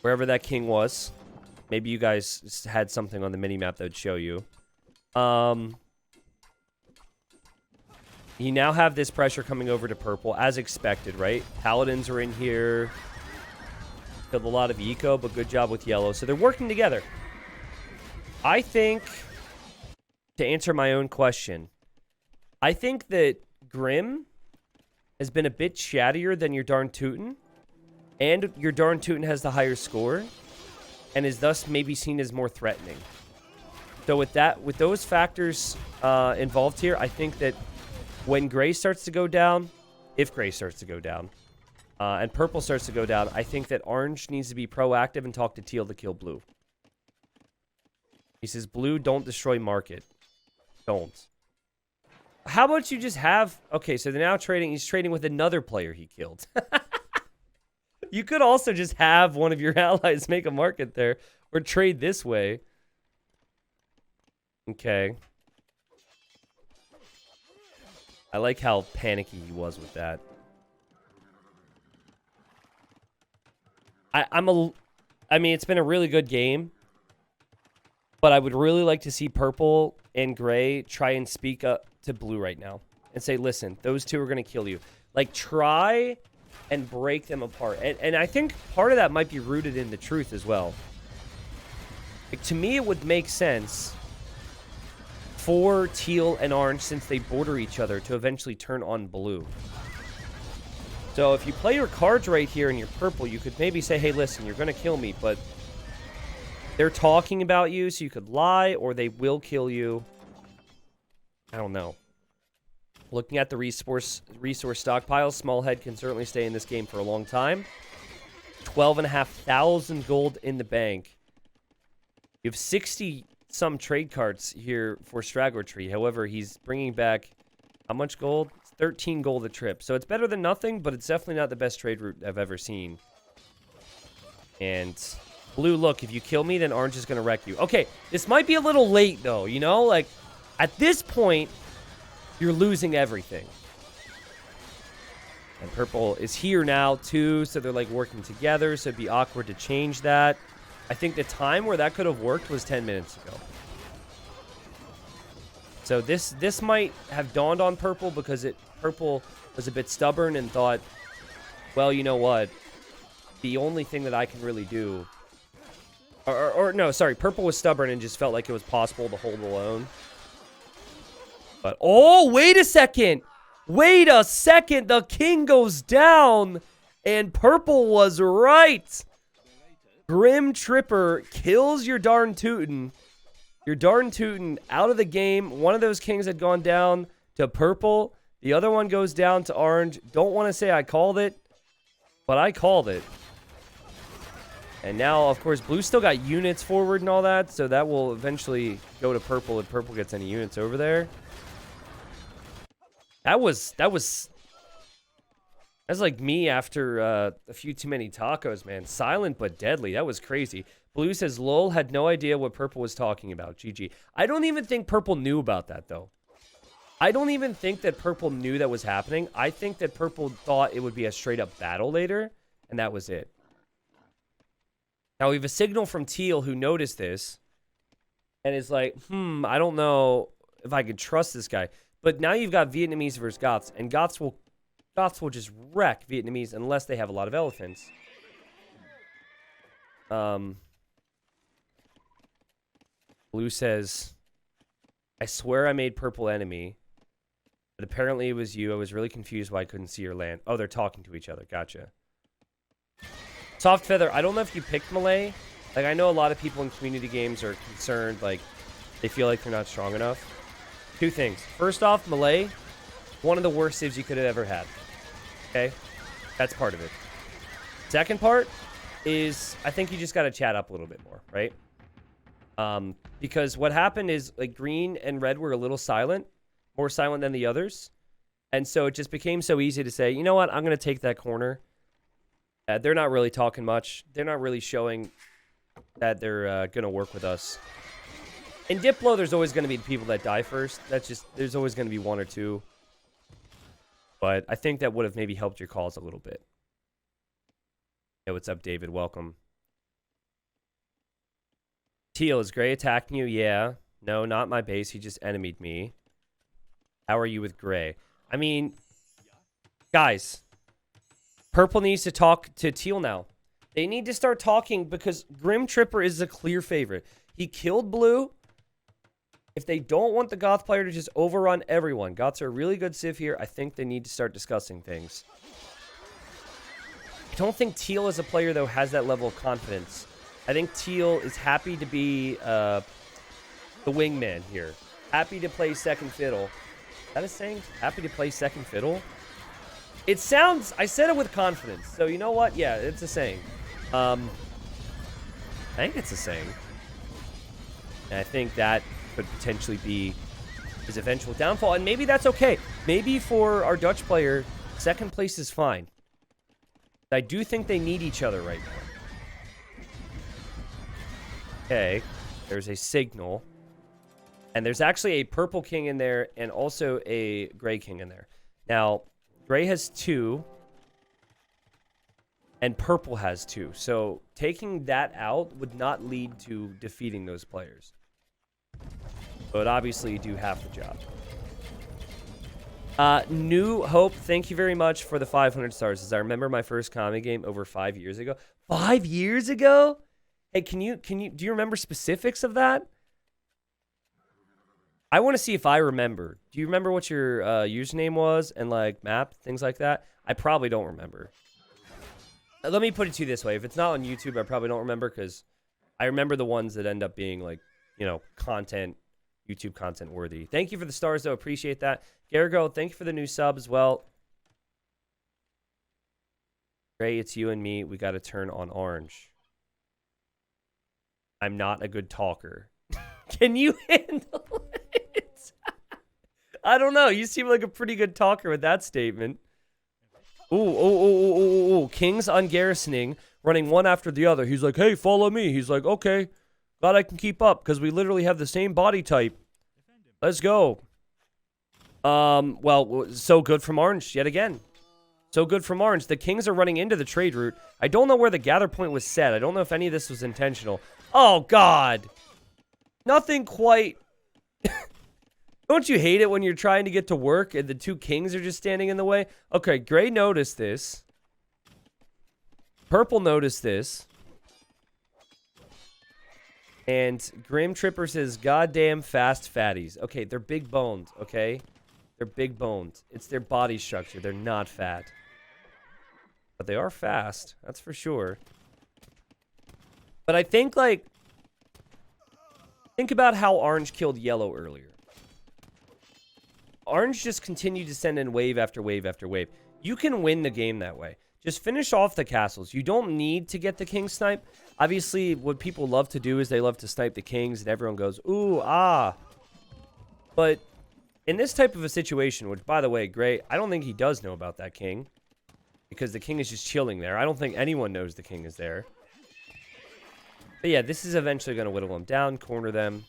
Wherever that king was. Maybe you guys had something on the mini-map that would show you. You now have this pressure coming over to purple, as expected, right? Paladins are in here. Killed a lot of eco, but good job with yellow. So they're working together. I think, to answer my own question, I think that Grim has been a bit chattier than your darn Teuton. And your darn Teuton has the higher score. And is thus maybe seen as more threatening. So with those factors involved here, I think that when Gray starts to go down, if Gray starts to go down, and purple starts to go down, I think that orange needs to be proactive and talk to teal to kill blue. He says, blue, don't destroy market. Don't. How about you just have... Okay, so they're now trading... He's trading with another player he killed. You could also just have one of your allies make a market there. Or trade this way. Okay. I like how panicky he was with that. I mean, it's been a really good game. But I would really like to see purple and gray try and speak up to blue right now. And say, listen, those two are going to kill you. Like, try and break them apart. And I think part of that might be rooted in the truth as well. Like, to me, it would make sense for teal and orange, since they border each other, to eventually turn on blue. So if you play your cards right here and you're purple, you could maybe say, hey, listen, you're going to kill me, but they're talking about you, so you could lie, or they will kill you. I don't know. Looking at the resource stockpile, Smallhead can certainly stay in this game for a long time. 12,500 gold in the bank. You have 60-some trade cards here for Straggler Tree. However, he's bringing back how much gold? 13 gold a trip. So it's better than nothing, but it's definitely not the best trade route I've ever seen. And blue, look, if you kill me, then orange is going to wreck you. Okay, this might be a little late, though, you know? Like, at this point, you're losing everything. And purple is here now, too, so they're, like, working together, so it'd be awkward to change that. I think the time where that could have worked was 10 minutes ago. So this might have dawned on purple because purple was a bit stubborn and thought, well, you know what? The only thing that I can really do... Or no, sorry, purple was stubborn and just felt like it was possible to hold alone. But, oh, wait a second. Wait a second. The king goes down. And purple was right. Grim Tripper kills your darn Teuton. Your darn Teuton out of the game. One of those kings had gone down to purple. The other one goes down to orange. Don't want to say I called it, but I called it. And now, of course, blue still got units forward and all that, so that will eventually go to purple if purple gets any units over there. That's like me after a few too many tacos, man. Silent but deadly. That was crazy. Blue says, lol, had no idea what purple was talking about. GG. I don't even think purple knew about that, though. I don't even think that purple knew that was happening. I think that purple thought it would be a straight-up battle later, and that was it. Now, we have a signal from teal who noticed this and is like, I don't know if I could trust this guy. But now you've got Vietnamese versus Goths, and Goths will just wreck Vietnamese unless they have a lot of elephants. Blue says, I swear I made purple enemy. But apparently it was you. I was really confused why I couldn't see your land. Oh, they're talking to each other. Gotcha. Soft Feather, I don't know if you picked Melee. Like, I know a lot of people in community games are concerned, like, they feel like they're not strong enough. Two things. First off, Melee, one of the worst saves you could have ever had. Okay? That's part of it. Second part is, I think you just got to chat up a little bit more, right? Because what happened is, like, green and red were a little silent. More silent than the others. And so it just became so easy to say, you know what, I'm going to take that corner. They're not really talking much. They're not really showing that they're going to work with us. In Diplo, there's always going to be the people that die first. That's just, there's always going to be one or two. But I think that would have maybe helped your calls a little bit. Hey, what's up, David? Welcome. Teal, is Gray attacking you? Yeah. No, not my base. He just enemied me. How are you with Gray? I mean, guys, Purple needs to talk to Teal now. They need to start talking because Grim Tripper is a clear favorite. He killed Blue. If they don't want the Goth player to just overrun everyone, Goths are a really good civ here. I think they need to start discussing things. I don't think Teal as a player, though, has that level of confidence. I think Teal is happy to be the wingman here. Happy to play second fiddle. Is that a saying? Happy to play second fiddle? It sounds... I said it with confidence. So, you know what? Yeah, it's a saying. I think it's a saying. And I think that could potentially be his eventual downfall. And maybe that's okay. Maybe for our Dutch player, second place is fine. I do think they need each other right now. Okay. There's a signal. And there's actually a purple king in there and also a gray king in there. Now, gray has 2. And purple has 2. So taking that out would not lead to defeating those players. But obviously you do half the job. New Hope, thank you very much for the 500 stars. As I remember my first Kami game over 5 years ago. 5 years ago? Hey, do you remember specifics of that? I want to see if I remember. Do you remember what your username was and like map, things like that? I probably don't remember. Let me put it to you this way. If it's not on YouTube, I probably don't remember because I remember the ones that end up being like, you know, YouTube content worthy. Thank you for the stars, though. Appreciate that. Gargo, thank you for the new sub as well. Gray, it's you and me. We got to turn on orange. I'm not a good talker. Can you handle it? I don't know. You seem like a pretty good talker with that statement. Ooh. King's on garrisoning, running one after the other. He's like, hey, follow me. He's like, okay. Glad I can keep up because we literally have the same body type. Let's go. Well, so good from orange yet again. So good from orange. The Kings are running into the trade route. I don't know where the gather point was set. I don't know if any of this was intentional. Oh, God. Nothing quite. Don't you hate it when you're trying to get to work and the 2 Kings are just standing in the way? Okay, Gray noticed this. Purple noticed this. And Grim Tripper says, goddamn fast fatties. Okay, they're big boned, okay? They're big boned. It's their body structure. They're not fat. But they are fast. That's for sure. But I think, like... Think about how orange killed yellow earlier. Orange just continued to send in wave after wave after wave. You can win the game that way. Just finish off the castles. You don't need to get the king snipe. Obviously, what people love to do is they love to snipe the kings, and everyone goes, ooh, ah. But in this type of a situation, which, by the way, Gray, I don't think he does know about that king. Because the king is just chilling there. I don't think anyone knows the king is there. But yeah, this is eventually going to whittle them down, corner them.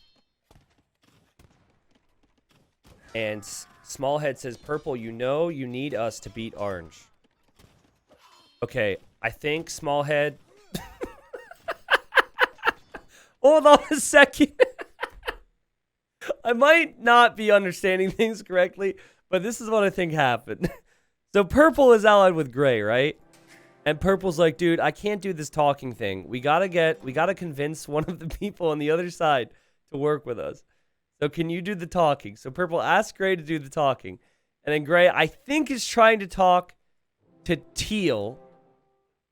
And Smallhead says, Purple, you know you need us to beat orange. Okay, I think Smallhead... Hold on a second. I might not be understanding things correctly, but this is what I think happened. So Purple is allied with Gray, right? And Purple's like, dude, I can't do this talking thing. We gotta convince one of the people on the other side to work with us. So can you do the talking? So Purple asks Gray to do the talking. And then gray, I think, is trying to talk to teal.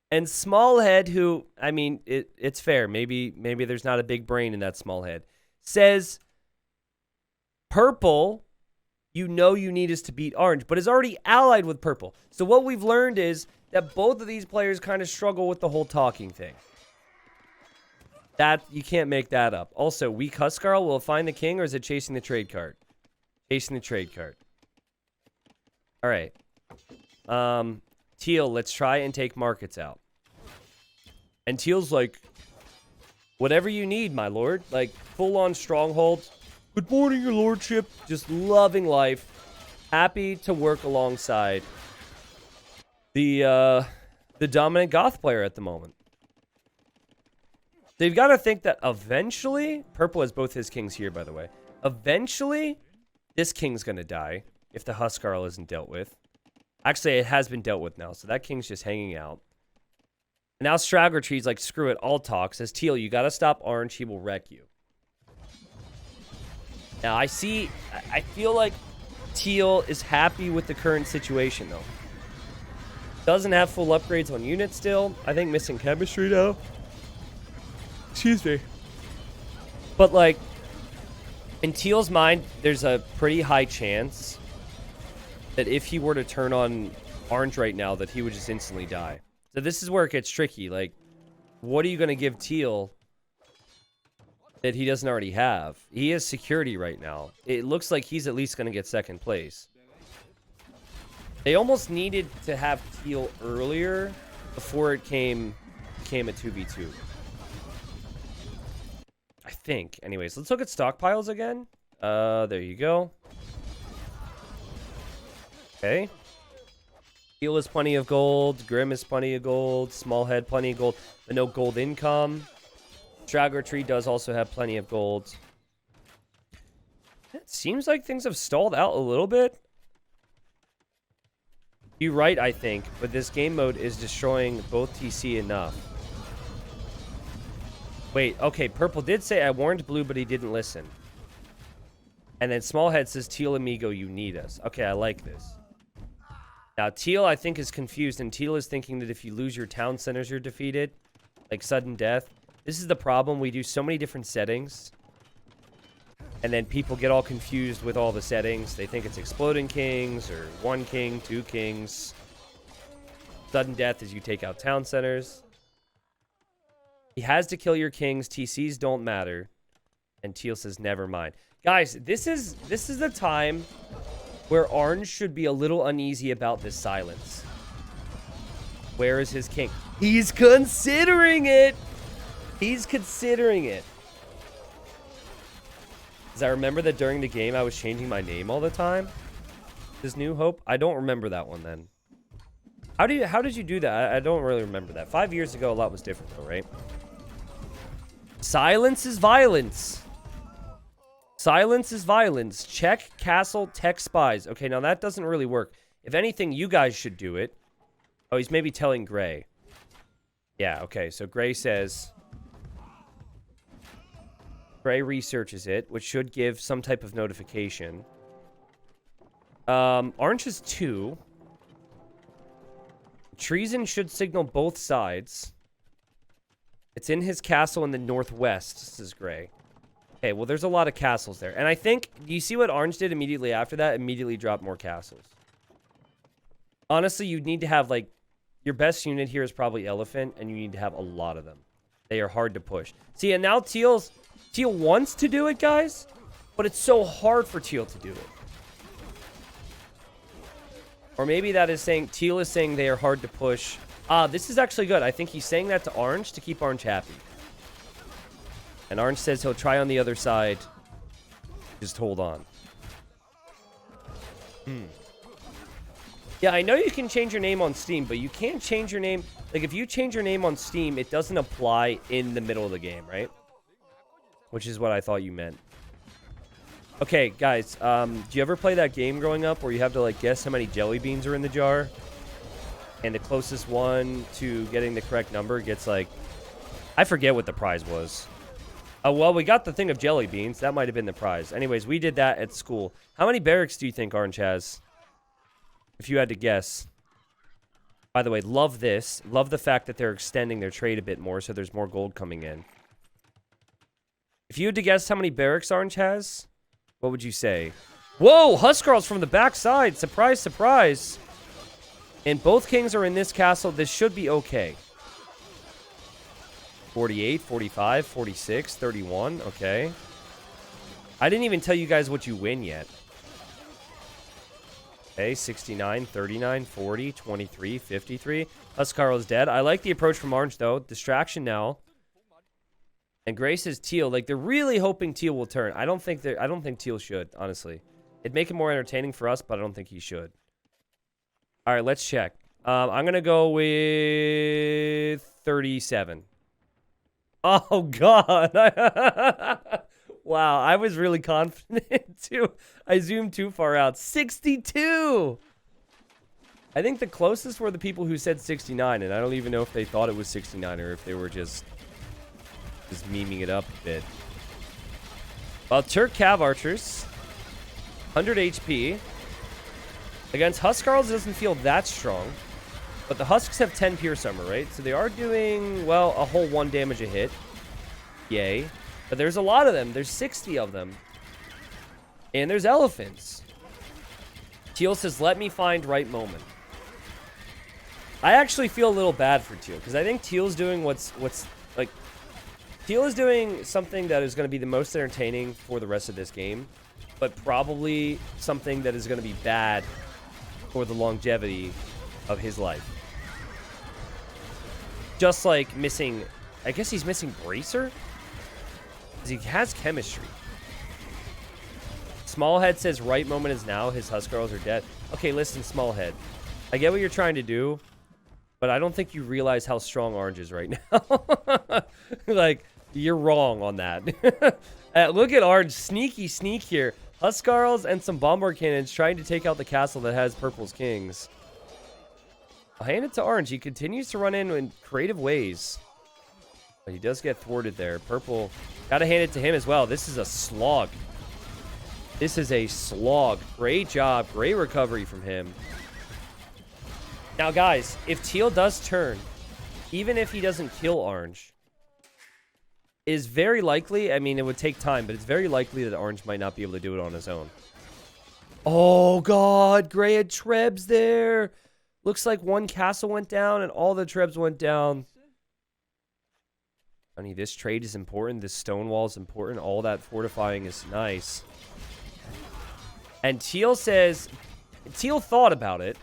And small head, who, I mean, it's fair. Maybe there's not a big brain in that small head. Says, purple, you know you need us to beat orange, but is already allied with purple. So what we've learned is that both of these players kind of struggle with the whole talking thing. That, you can't make that up. Also, weak Huskarl, will it find the king, or is it chasing the trade card? Chasing the trade card. All right. Teal, let's try and take markets out. And Teal's like, whatever you need, my lord. Like, full-on stronghold. Good morning, your lordship. Just loving life. Happy to work alongside the dominant Goth player at the moment. They've got to think that eventually, purple has both his kings here, by the way. Eventually, this king's going to die if the Huskarl isn't dealt with. Actually, it has been dealt with now, so that king's just hanging out. And now Straggler Tree's like, screw it, I'll talk. Says, Teal, you got to stop orange, he will wreck you. Now, I feel like Teal is happy with the current situation, though. Doesn't have full upgrades on units still. I think missing chemistry, though. Excuse me. But, like, in Teal's mind, there's a pretty high chance that if he were to turn on orange right now, that he would just instantly die. So this is where it gets tricky. Like, what are you going to give Teal that he doesn't already have? He has security right now. It looks like he's at least going to get second place. They almost needed to have Teal earlier before it became a 2v2. I think. Anyways, let's look at stockpiles again. There you go. Okay. Teal has plenty of gold. Grim has plenty of gold. Smallhead, plenty of gold. But no gold income. Straggler Tree does also have plenty of gold. It seems like things have stalled out a little bit. You're right, I think. But this game mode is destroying both TC enough. Wait, okay, purple did say I warned blue, but he didn't listen. And then Smallhead says, Teal amigo, you need us. Okay, I like this. Now, Teal, I think, is confused, and Teal is thinking that if you lose your town centers, you're defeated. Like sudden death. This is the problem. We do so many different settings. And then people get all confused with all the settings. They think it's exploding kings, or 1 king, 2 kings. Sudden death is you take out town centers. He has to kill your kings. TCs don't matter. And Teal says, never mind. Guys, this is the time where orange should be a little uneasy about this silence. Where is his king? He's considering it. He's considering it. Because I remember that during the game, I was changing my name all the time. This New Hope. I don't remember that one then. How did you do that? I don't really remember that. 5 years ago, a lot was different though, right? Silence is violence. Silence is violence. Check castle tech spies. Okay, now that doesn't really work. If anything, you guys should do it. Oh, he's maybe telling Gray. Yeah, okay. So Gray says... Gray researches it, which should give some type of notification. Orange is 2. Treason should signal both sides. It's in his castle in the northwest, says Gray. Okay, well, there's a lot of castles there. And I think, do you see what Orange did immediately after that? Immediately dropped more castles. Honestly, you'd need to have, like, your best unit here is probably Elephant, and you need to have a lot of them. They are hard to push. See, and now Teal wants to do it, guys, but it's so hard for Teal to do it. Or maybe that is saying, Teal is saying they are hard to push. This is actually good. I think he's saying that to Orange to keep Orange happy. And Orange says he'll try on the other side. Just hold on. Yeah, I know you can change your name on Steam, but you can't change your name. Like, if you change your name on Steam, it doesn't apply in the middle of the game, right? Which is what I thought you meant. Okay, guys, do you ever play that game growing up where you have to, like, guess how many jelly beans are in the jar? And the closest one to getting the correct number gets, like... I forget what the prize was. Oh, well, we got the thing of jelly beans. That might have been the prize. Anyways, we did that at school. How many barracks do you think Orange has? If you had to guess. By the way, love this. Love the fact that they're extending their trade a bit more, so there's more gold coming in. If you had to guess how many barracks Orange has, what would you say? Whoa, Huskarls from the backside. Surprise, surprise. And both kings are in this castle. This should be okay. 48, 45, 46, 31. Okay. I didn't even tell you guys what you win yet. Okay, 69, 39, 40, 23, 53. Huskarl is dead. I like the approach from Orange, though. Distraction now. And Grace is Teal. Like, they're really hoping Teal will turn. I don't think Teal should, honestly. It'd make it more entertaining for us, but I don't think he should. All right, let's check. I'm going to go with 37. Oh, God. Wow, I was really confident, too. I zoomed too far out. 62! I think the closest were the people who said 69, and I don't even know if they thought it was 69 or if they were just memeing it up a bit. Well, Turk Cav Archers, 100 HP. Against Huskarls, it doesn't feel that strong. But the Husks have 10 Pierce Armor, right? So they are doing, well, a whole 1 damage a hit. Yay. But there's a lot of them. There's 60 of them. And there's elephants. Teal says, let me find right moment. I actually feel a little bad for Teal, because I think Teal's doing what's like... Teal is doing something that is going to be the most entertaining for the rest of this game, but probably something that is going to be bad for the longevity of his life. Just like missing... I guess he's missing Bracer? Because he has chemistry. Smallhead says right moment is now. His Huskarls are dead. Okay, listen, Smallhead. I get what you're trying to do, but I don't think you realize how strong Orange is right now. Like, you're wrong on that. Look at Orange. Sneaky sneak here. Huskarls and some bombard cannons trying to take out the castle that has Purple's kings. I'll hand it to Orange. He continues to run in creative ways. But he does get thwarted there. Purple, gotta hand it to him as well. This is a slog. This is a slog. Great job. Great recovery from him. Now, guys, if Teal does turn, even if he doesn't kill Orange, is very likely, I mean, it would take time, but it's very likely that Orange might not be able to do it on his own. Oh, God. Gray had Trebs there. Looks like one castle went down and all the Trebs went down. Honey, this trade is important. This stone wall is important. All that fortifying is nice. And Teal says, Teal thought about it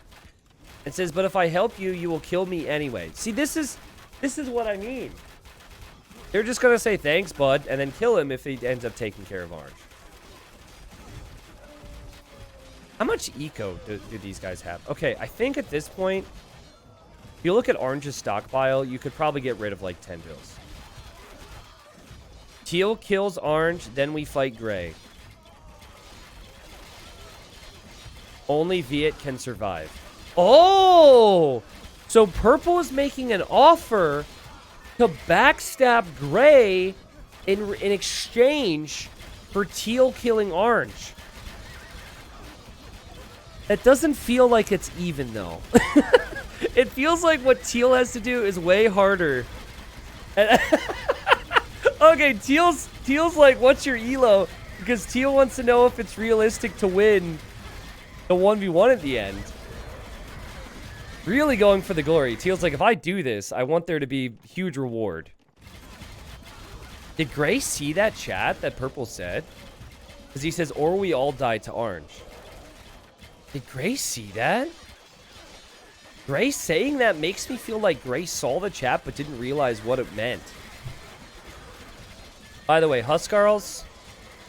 and says, but if I help you, you will kill me anyway. See, this is what I mean. They're just going to say, thanks, bud, and then kill him if he ends up taking care of Orange. How much eco do these guys have? Okay, I think at this point, if you look at Orange's stockpile, you could probably get rid of like 10 bills. Teal kills Orange, then we fight Gray. Only Viet can survive. Oh! So Purple is making an offer to backstab Gray in exchange for Teal killing Orange. That doesn't feel like it's even, though. It feels like what Teal has to do is way harder. Okay, Teal's like, what's your elo? Because Teal wants to know if it's realistic to win the 1v1 at the end. Really going for the glory. Teal's like, if I do this, I want there to be huge reward. Did Gray see that chat that Purple said? Because he says, or we all die to Orange. Did Gray see that? Gray saying that makes me feel like Gray saw the chat but didn't realize what it meant. By the way, Huskarls,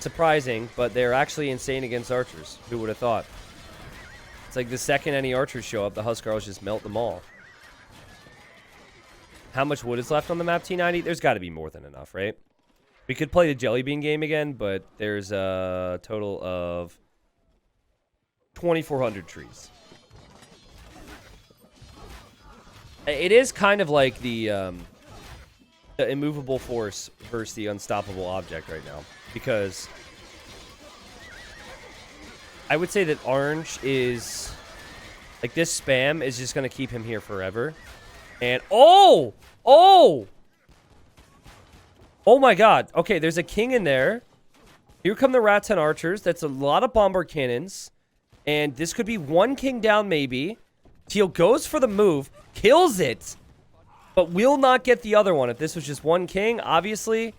surprising, but they're actually insane against archers. Who would have thought? It's like the second any archers show up, the Huskarls just melt them all. How much wood is left on the map, T90? There's got to be more than enough, right? We could play the Jelly Bean game again, but there's a total of 2,400 trees. It is kind of like the immovable force versus the unstoppable object right now, because I would say that Orange is Like, this spam is just going to keep him here forever. And, oh! Oh! Oh my god. Okay, there's a king in there. Here come the Rattan archers. That's a lot of bombard cannons. And this could be one king down, maybe. Teal goes for the move. Kills it. But will not get the other one. If this was just one king, obviously,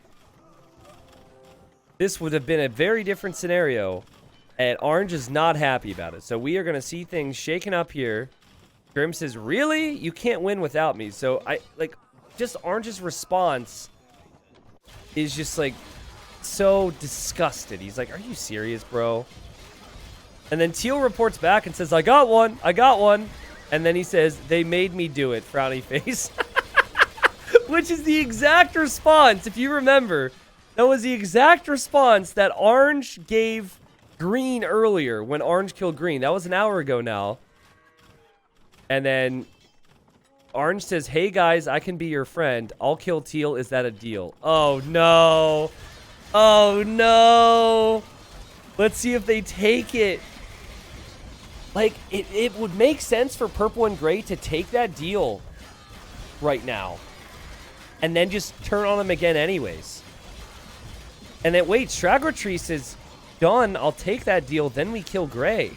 this would have been a very different scenario. And Orange is not happy about it. So we are going to see things shaken up here. Grim says, really? You can't win without me. So, just Orange's response is just, like, so disgusted. He's like, are you serious, bro? And then Teal reports back and says, I got one. I got one. And then he says, they made me do it, frowny face. Which is the exact response, if you remember. That was the exact response that Orange gave Green earlier when Orange killed Green. That was an hour ago now. And then Orange says, hey guys, I can be your friend. I'll kill Teal. Is that a deal? Oh no. Oh no. Let's see if they take it. Like, it would make sense for Purple and Gray to take that deal right now. And then just turn on them again anyways. And then, wait, Straggler Tree says, done, I'll take that deal, then we kill Gray.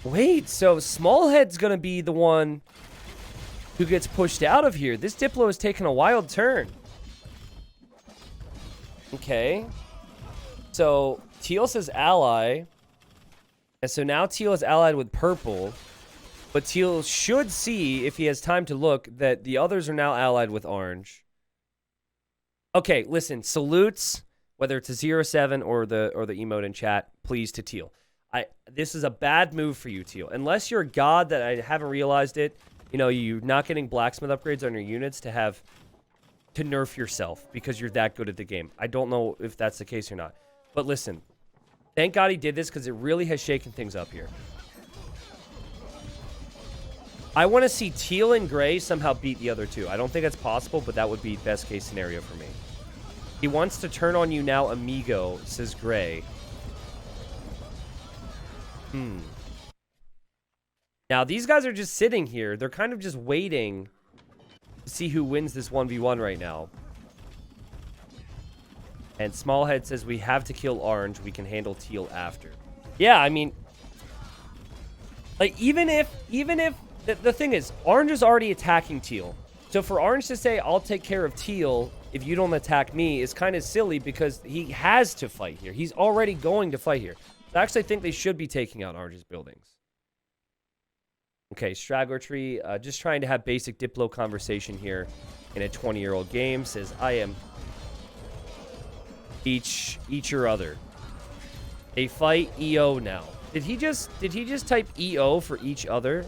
Wait, so Smallhead's going to be the one who gets pushed out of here. This Diplo has taken a wild turn. Okay. So, Teal says ally. And so now Teal is allied with Purple. But Teal should see, if he has time to look, that the others are now allied with Orange. Okay, listen. Salutes, whether it's a 0-7 or the emote in chat, please to Teal. This is a bad move for you, Teal. Unless you're a god that I haven't realized it. You know, you're not getting blacksmith upgrades on your units to nerf yourself because you're that good at the game. I don't know if that's the case or not. But listen. Thank God he did this because it really has shaken things up here. I want to see Teal and Gray somehow beat the other two. I don't think that's possible, but that would be best case scenario for me. He wants to turn on you now, amigo, says Gray. Now, these guys are just sitting here. They're kind of just waiting to see who wins this 1v1 right now. And Smallhead says, we have to kill Orange. We can handle Teal after. Yeah, I mean, like, even if the thing is, Orange is already attacking Teal. So for Orange to say, I'll take care of Teal if you don't attack me is kind of silly because he has to fight here. He's already going to fight here. So I actually think they should be taking out Orange's buildings. Okay, Straggler Tree, just trying to have basic Diplo conversation here in a 20-year-old game. Says, I am... Each your other. They fight EO now. Did he just type EO for each other?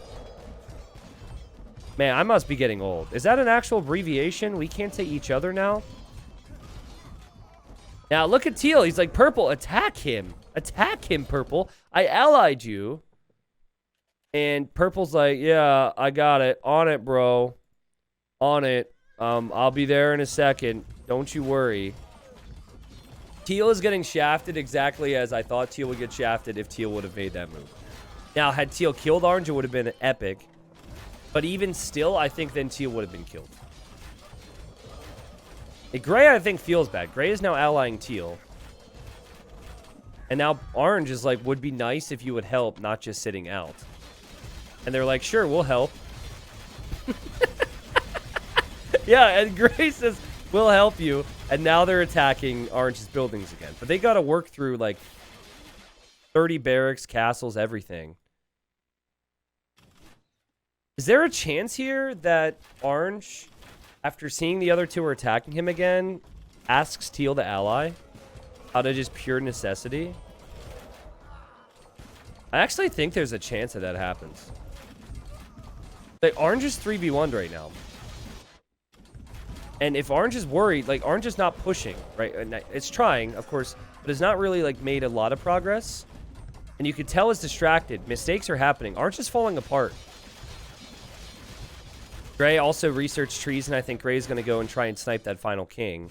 Man, I must be getting old. Is that an actual abbreviation? We can't say each other now? Now, look at Teal. He's like, Purple, attack him. Attack him, Purple. I allied you. And Purple's like, yeah, I got it. On it, bro. On it. I'll be there in a second. Don't you worry. Teal is getting shafted exactly as I thought Teal would get shafted if Teal would have made that move. Now, had Teal killed Orange, it would have been epic. But even still, I think then Teal would have been killed. Gray, I think, feels bad. Gray is now allying Teal. And now Orange is like, would be nice if you would help, not just sitting out. And they're like, sure, we'll help. Yeah, and Gray says, we'll help you. And now they're attacking Orange's buildings again. But they got to work through, like, 30 barracks, castles, everything. Is there a chance here that Orange, after seeing the other two are attacking him again, asks Teal to ally? Out of just pure necessity? I actually think there's a chance that happens. Like, Orange is 3v1'd right now. And if Orange is worried, like, Orange is not pushing, right? It's trying, of course, but it's not really, like, made a lot of progress. And you can tell it's distracted. Mistakes are happening. Orange is falling apart. Gray also researched trees, and I think Gray is going to go and try and snipe that final king.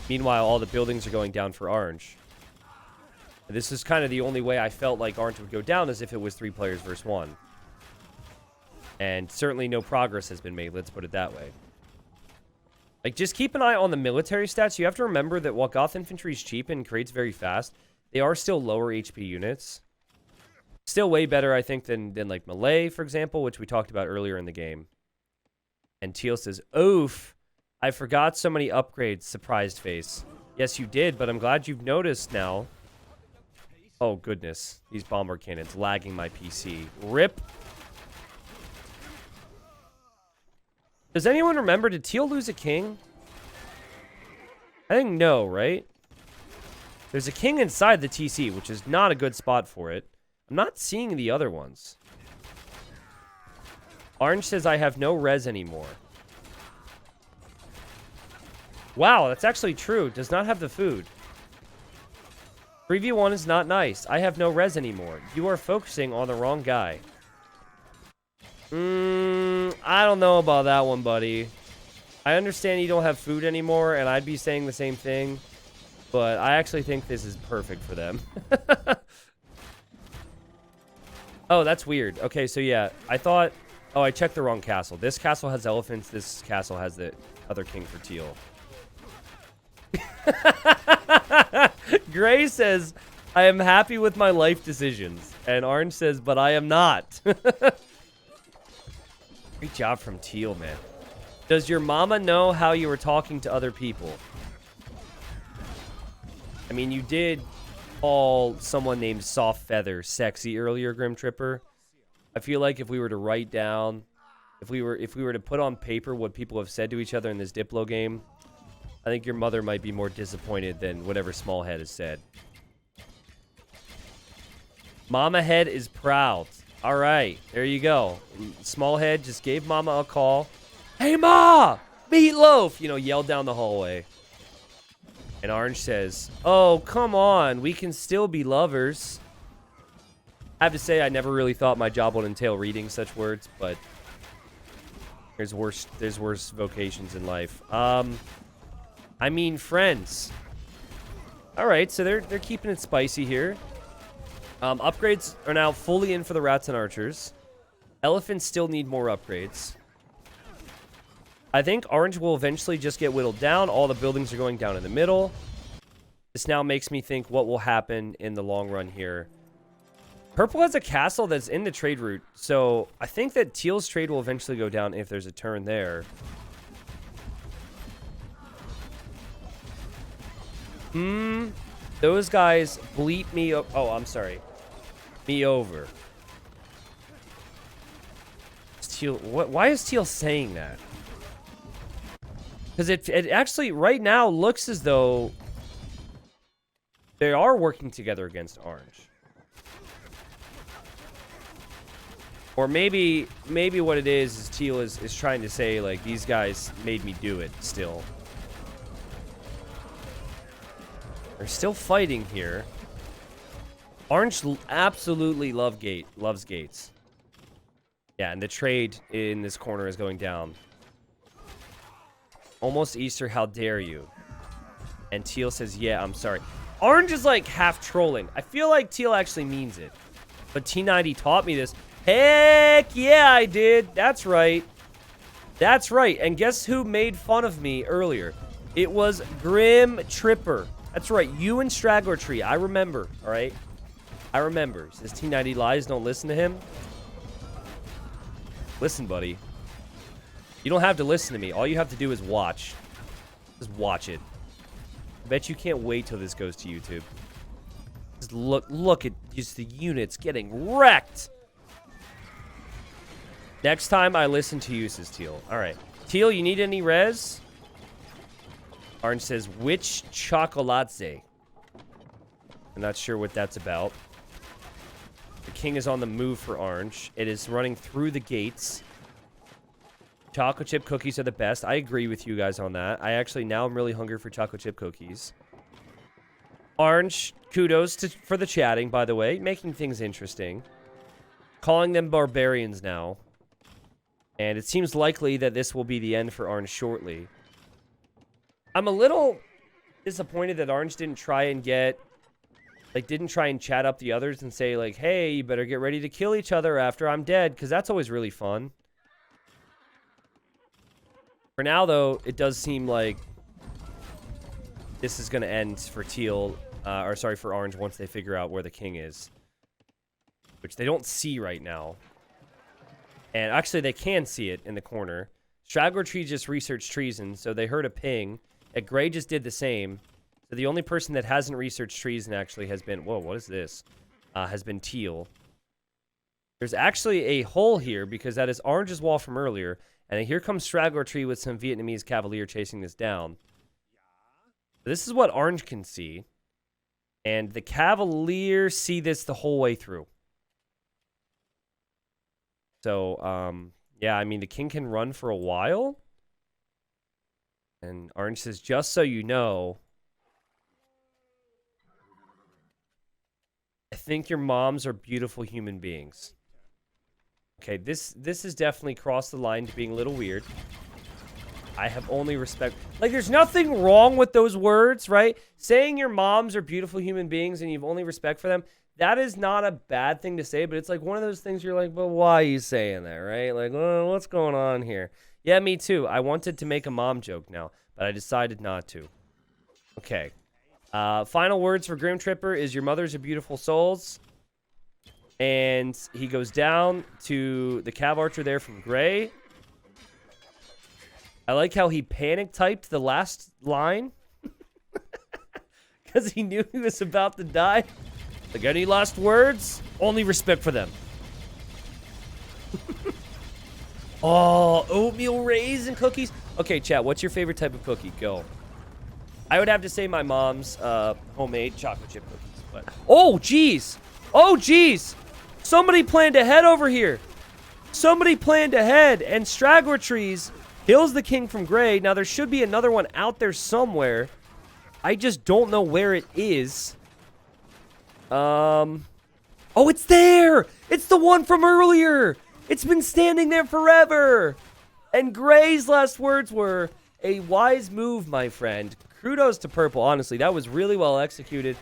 Meanwhile, all the buildings are going down for Orange. This is kind of the only way I felt like Orange would go down, is if it was 3 players versus 1. And certainly no progress has been made, let's put it that way. Like, just keep an eye on the military stats. You have to remember that while Goth Infantry is cheap and creates very fast, they are still lower HP units. Still way better, I think, than like Melee, for example, which we talked about earlier in the game. And Teal says, oof, I forgot so many upgrades, surprised face. Yes, you did, but I'm glad you've noticed now. Oh, goodness. These bomber cannons lagging my PC. RIP. Does anyone remember, did Teal lose a king? I think no, right? There's a king inside the TC, which is not a good spot for it. I'm not seeing the other ones. Orange says I have no res anymore. Wow, that's actually true. Does not have the food. 3v1 is not nice. I have no res anymore. You are focusing on the wrong guy. I don't know about that one, buddy. I understand you don't have food anymore, and I'd be saying the same thing. But I actually think this is perfect for them. Oh, that's weird. Okay, so yeah, I thought... Oh, I checked the wrong castle. This castle has elephants. This castle has the other king for Teal. Gray says, I am happy with my life decisions. And Orange says, but I am not. Great job from Teal, man. Does your mama know how you were talking to other people? I mean, you did call someone named Soft Feather sexy earlier, Grim Tripper. I feel like if we were to write down, if we were to put on paper what people have said to each other in this Diplo game, I think your mother might be more disappointed than whatever Smallhead has said. Mama Head is proud. All right, there you go. Smallhead just gave Mama a call. Hey, Ma! Meatloaf! You know, yelled down the hallway. And Orange says, oh, come on. We can still be lovers. I have to say, I never really thought my job would entail reading such words, but there's worse vocations in life. I mean, friends. All right, so they're keeping it spicy here. Upgrades are now fully in for the Rats and Archers. Elephants still need more upgrades. I think Orange will eventually just get whittled down. All the buildings are going down in the middle. This now makes me think what will happen in the long run here. Purple has a castle that's in the trade route, so I think that Teal's trade will eventually go down if there's a turn there. Those guys bleep me. Oh, I'm sorry. Me over. Teal. What? Why is Teal saying that? Because it actually right now looks as though they are working together against Orange. Or maybe what it is Teal is trying to say, like, these guys made me do it still. They're still fighting here. Orange absolutely loves gates. Yeah, and the trade in this corner is going down. Almost Easter, how dare you? And Teal says, yeah, I'm sorry. Orange is like half trolling. I feel like Teal actually means it. But T90 taught me this. Heck yeah, I did. That's right. That's right. And guess who made fun of me earlier? It was Grim Tripper. That's right. You and Straggler Tree. I remember. All right. I remember. Says T90 lies. Don't listen to him. Listen, buddy. You don't have to listen to me. All you have to do is watch. Just watch it. I bet you can't wait till this goes to YouTube. Just look at just the units getting wrecked. Next time I listen to you, says Teal. All right. Teal, you need any res? Orange says, which chocolate? I'm not sure what that's about. The king is on the move for Orange. It is running through the gates. Chocolate chip cookies are the best. I agree with you guys on that. I actually now I'm really hungry for chocolate chip cookies. Orange, kudos for the chatting, by the way. Making things interesting. Calling them barbarians now. And it seems likely that this will be the end for Orange shortly. I'm a little disappointed that Orange didn't try and get like didn't try and chat up the others and say like, hey, you better get ready to kill each other after I'm dead, because that's always really fun. For now, though, it does seem like this is going to end for Teal, or sorry, for Orange once they figure out where the king is, which they don't see right now. And actually, they can see it in the corner. Straggler Tree just researched treason, so they heard a ping. And Gray just did the same. So the only person that hasn't researched treason actually has been... Whoa, what is this? Has been Teal. There's actually a hole here because that is Orange's wall from earlier. And here comes Straggler Tree with some Vietnamese Cavalier chasing this down. This is what Orange can see. And the Cavalier see this the whole way through. So, yeah, I mean, the king can run for a while. And Orange says, just so you know, I think your moms are beautiful human beings. Okay, this has definitely crossed the line to being a little weird. I have only respect. Like, there's nothing wrong with those words, right? Saying your moms are beautiful human beings and you've only respect for them, that is not a bad thing to say, but it's like one of those things you're like, but why are you saying that, right? Like, what's going on here? Yeah, me too. I wanted to make a mom joke now, but I decided not to. Okay. Final words for Grim Tripper is your mothers are beautiful souls. And he goes down to the Cav Archer there from Gray. I like how he panic typed the last line. Because he knew he was about to die. Like, any last words? Only respect for them. Oh, oatmeal raisin cookies. Okay, chat, what's your favorite type of cookie? Go. I would have to say my mom's homemade chocolate chip cookies. But oh, jeez. Oh, jeez. Somebody planned ahead over here. Somebody planned ahead. And Straggler Trees kills the king from Gray. Now, there should be another one out there somewhere. I just don't know where it is. Oh, it's there! It's the one from earlier! It's been standing there forever! And Gray's last words were, a wise move, my friend. Kudos to Purple, honestly. That was really well executed.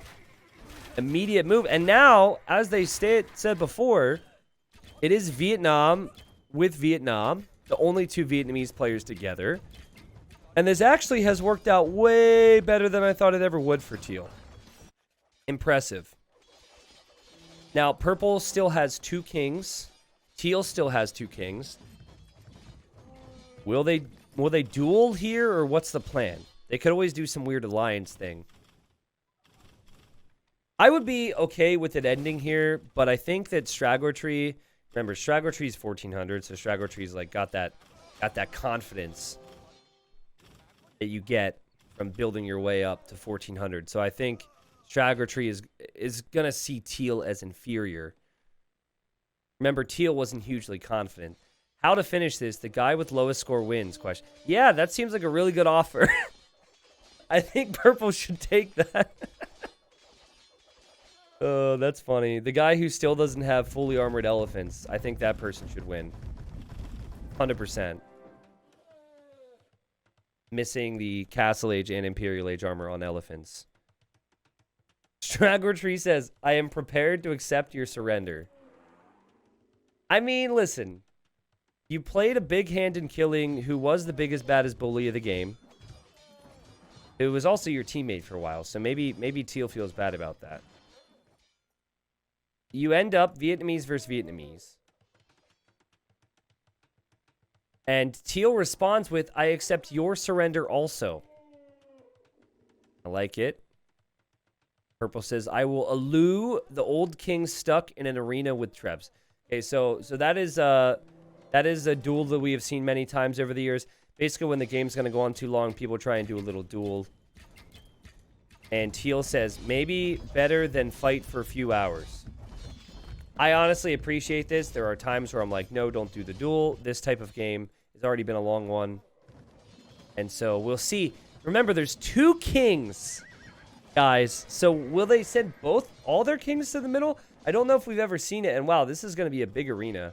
Immediate move. And now, as they said before, it is Vietnam with Vietnam. The only two Vietnamese players together. And this actually has worked out way better than I thought it ever would for Teal. Impressive. Now, Purple still has 2 kings. Teal still has 2 kings. Will they duel here, or what's the plan? They could always do some weird alliance thing. I would be okay with it ending here, but I think that Straggler Tree... Remember, Straggler Tree is 1400, so Straggler Tree's like got that confidence that you get from building your way up to 1400. So I think Straggler Tree is going to see Teal as inferior. Remember, Teal wasn't hugely confident. How to finish this? The guy with lowest score wins? Question. Yeah, that seems like a really good offer. I think Purple should take that. Oh, that's funny. The guy who still doesn't have fully armored elephants. I think that person should win. 100%. Missing the Castle Age and Imperial Age armor on elephants. Straggler Tree says, I am prepared to accept your surrender. I mean, listen. You played a big hand in killing who was the biggest, baddest bully of the game. It was also your teammate for a while, so maybe Teal feels bad about that. You end up Vietnamese versus Vietnamese. And Teal responds with, I accept your surrender also. I like it. Purple says, I will allure the old king stuck in an arena with Trebs. Okay, so that is a duel that we have seen many times over the years. Basically, when the game's going to go on too long, people try and do a little duel. And Teal says, maybe better than fight for a few hours. I honestly appreciate this. There are times where I'm like, no, don't do the duel. This type of game has already been a long one. And so we'll see. Remember, there's 2 kings, guys. So will they send all their kings to the middle? I don't know if we've ever seen it. And wow, this is going to be a big arena.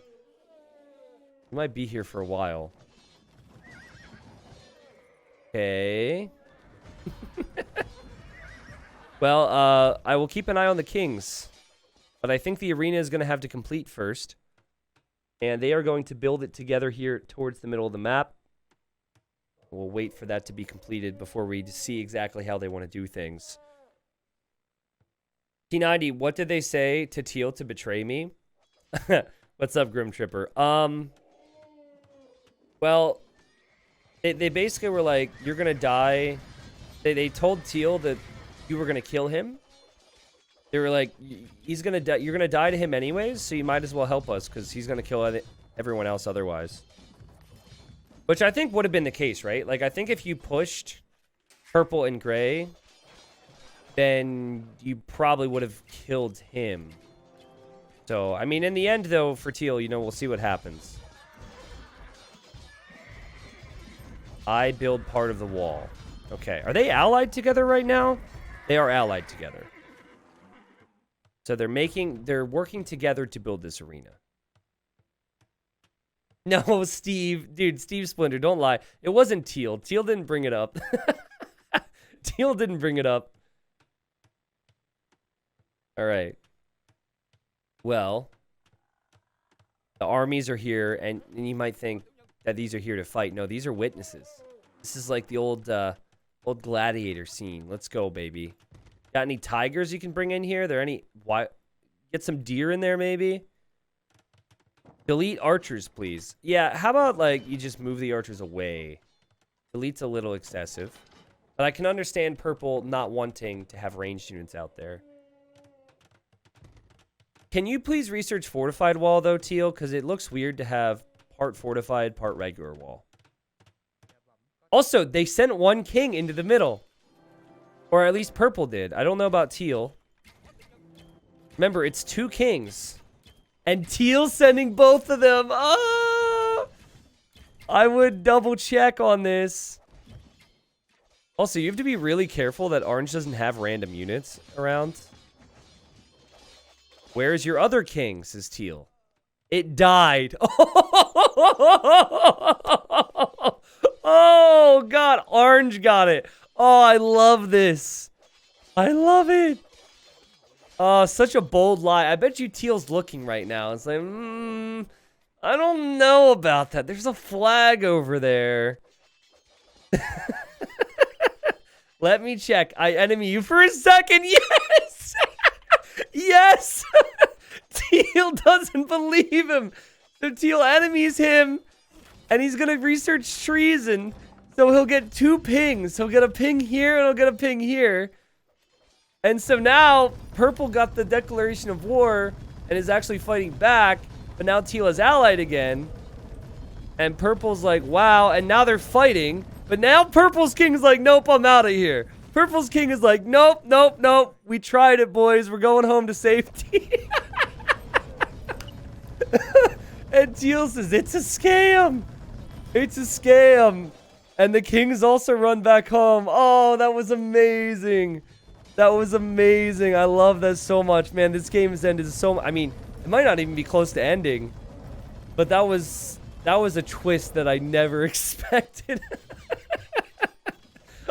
We might be here for a while. Okay. Well, I will keep an eye on the kings. But I think the arena is going to have to complete first. And they are going to build it together here towards the middle of the map. We'll wait for that to be completed before we see exactly how they want to do things. T90, what did they say to Teal to betray me? What's up, Grim Tripper? Well, they basically were like, you're going to die. They told Teal that you were going to kill him. They were like, he's going to die. You're going to die to him anyways, so you might as well help us because he's going to kill everyone else otherwise. Which I think would have been the case, right? Like, I think if you pushed purple and gray, then you probably would have killed him. So, I mean, in the end, though, for Teal, you know, we'll see what happens. I build part of the wall. Okay. Are they allied together right now? They are allied together. So they're working together to build this arena. No, Steve. Dude, Steve Splinter, don't lie. It wasn't Teal. Teal didn't bring it up. Teal didn't bring it up. All right. Well, the armies are here, and you might think that these are here to fight. No, these are witnesses. This is like the old gladiator scene. Let's go, baby. Got any tigers you can bring in here? There any... Why? Get some deer in there, maybe? Delete archers, please. Yeah, how about, like, you just move the archers away? Delete's a little excessive. But I can understand purple not wanting to have ranged units out there. Can you please research fortified wall, though, Teal? Because it looks weird to have part fortified, part regular wall. Also, they sent one king into the middle. Or at least purple did. I don't know about Teal. Remember, it's 2 kings. And Teal's sending both of them. Ah! I would double check on this. Also, you have to be really careful that orange doesn't have random units around. Where's your other king, says Teal. It died. Oh, God. Orange got it. Oh, I love this. I love it. Oh, such a bold lie. I bet you Teal's looking right now. It's like, I don't know about that. There's a flag over there. Let me check. I enemy you for a second. Yes. Yes. Teal doesn't believe him. So Teal enemies him. And he's going to research treason. So he'll get 2 pings. He'll get a ping here and he'll get a ping here. And so now purple got the declaration of war and is actually fighting back. But now Teal is allied again. And purple's like, wow. And now they're fighting. But now purple's king's like, nope, I'm out of here. Purple's king is like, nope, nope, nope. We tried it, boys. We're going home to safety. And Teal says, it's a scam. It's a scam. And the kings also run back home. Oh, that was amazing. That was amazing. I love that so much, man. This game has ended so... I mean, it might not even be close to ending. But that was a twist that I never expected.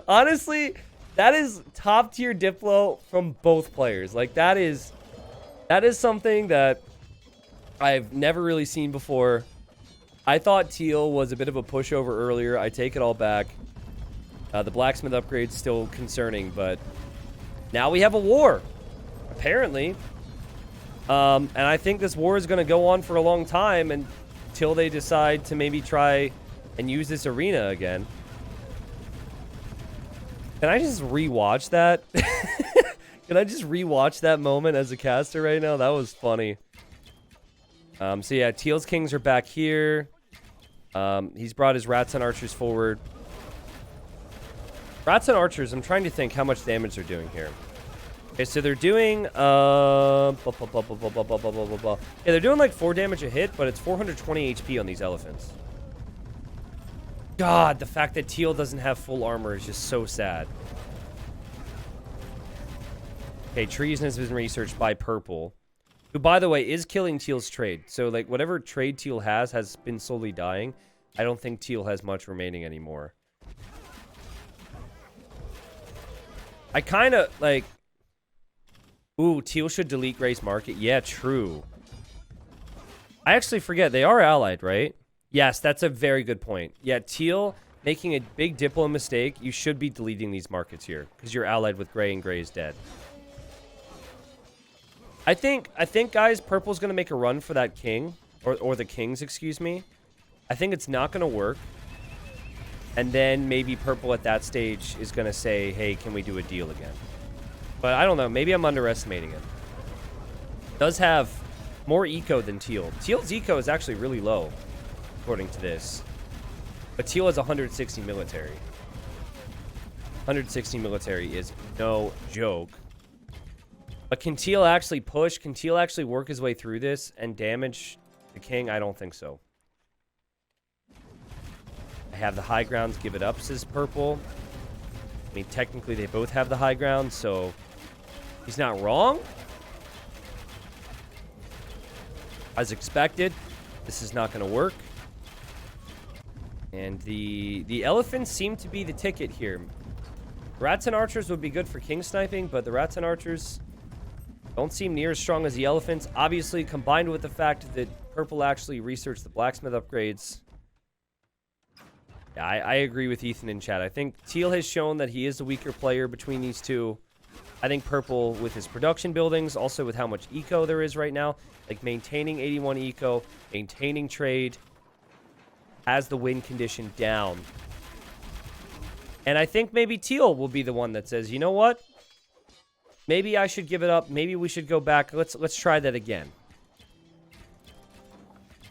Honestly, that is top tier Diplo from both players. Like, that is something that I've never really seen before. I thought Teal was a bit of a pushover earlier. I take it all back. The blacksmith upgrade's still concerning, but now we have a war, apparently. And I think this war is going to go on for a long time until they decide to maybe try and use this arena again. Can I just rewatch that? Can I just rewatch that moment as a caster right now? That was funny. So yeah, Teal's kings are back here. He's brought his rats and archers forward. Rats and archers, I'm trying to think how much damage they're doing here. Okay, so they're doing, yeah, they're doing like 4 damage a hit, but it's 420 HP on these elephants. God, the fact that Teal doesn't have full armor is just so sad. Okay, treason has been researched by purple. Who, by the way, is killing Teal's trade. So, like, whatever trade Teal has been slowly dying. I don't think Teal has much remaining anymore. I kind of, like... Ooh, teal should delete Gray's market. Yeah, true. I actually forget. They are allied, right? Yes, that's a very good point. Yeah, teal making a big Diplo mistake. You should be deleting these markets here because you're allied with Gray and Gray is dead. I think, guys, purple's going to make a run for that king. Or the kings, excuse me. I think it's not going to work. And then maybe purple at that stage is going to say, hey, can we do a deal again? But I don't know. Maybe I'm underestimating it. Does have more eco than teal. Teal's eco is actually really low, according to this. But teal has 160 military. 160 military is no joke. But can teal actually push? Can teal actually work his way through this and damage the king? I don't think so. I have the high grounds. Give it up, says purple. I mean, technically, they both have the high ground, so he's not wrong. As expected, this is not going to work. And the elephants seem to be the ticket here. Rats and archers would be good for king sniping, but the rats and archers don't seem near as strong as the elephants. Obviously, combined with the fact that purple actually researched the blacksmith upgrades. Yeah, I agree with Ethan in chat. I think teal has shown that he is the weaker player between these two. I think purple, with his production buildings, also with how much eco there is right now, like maintaining 81 eco, maintaining trade, has the win condition down. And I think maybe teal will be the one that says, you know what? Maybe I should give it up. Maybe we should go back. Let's try that again.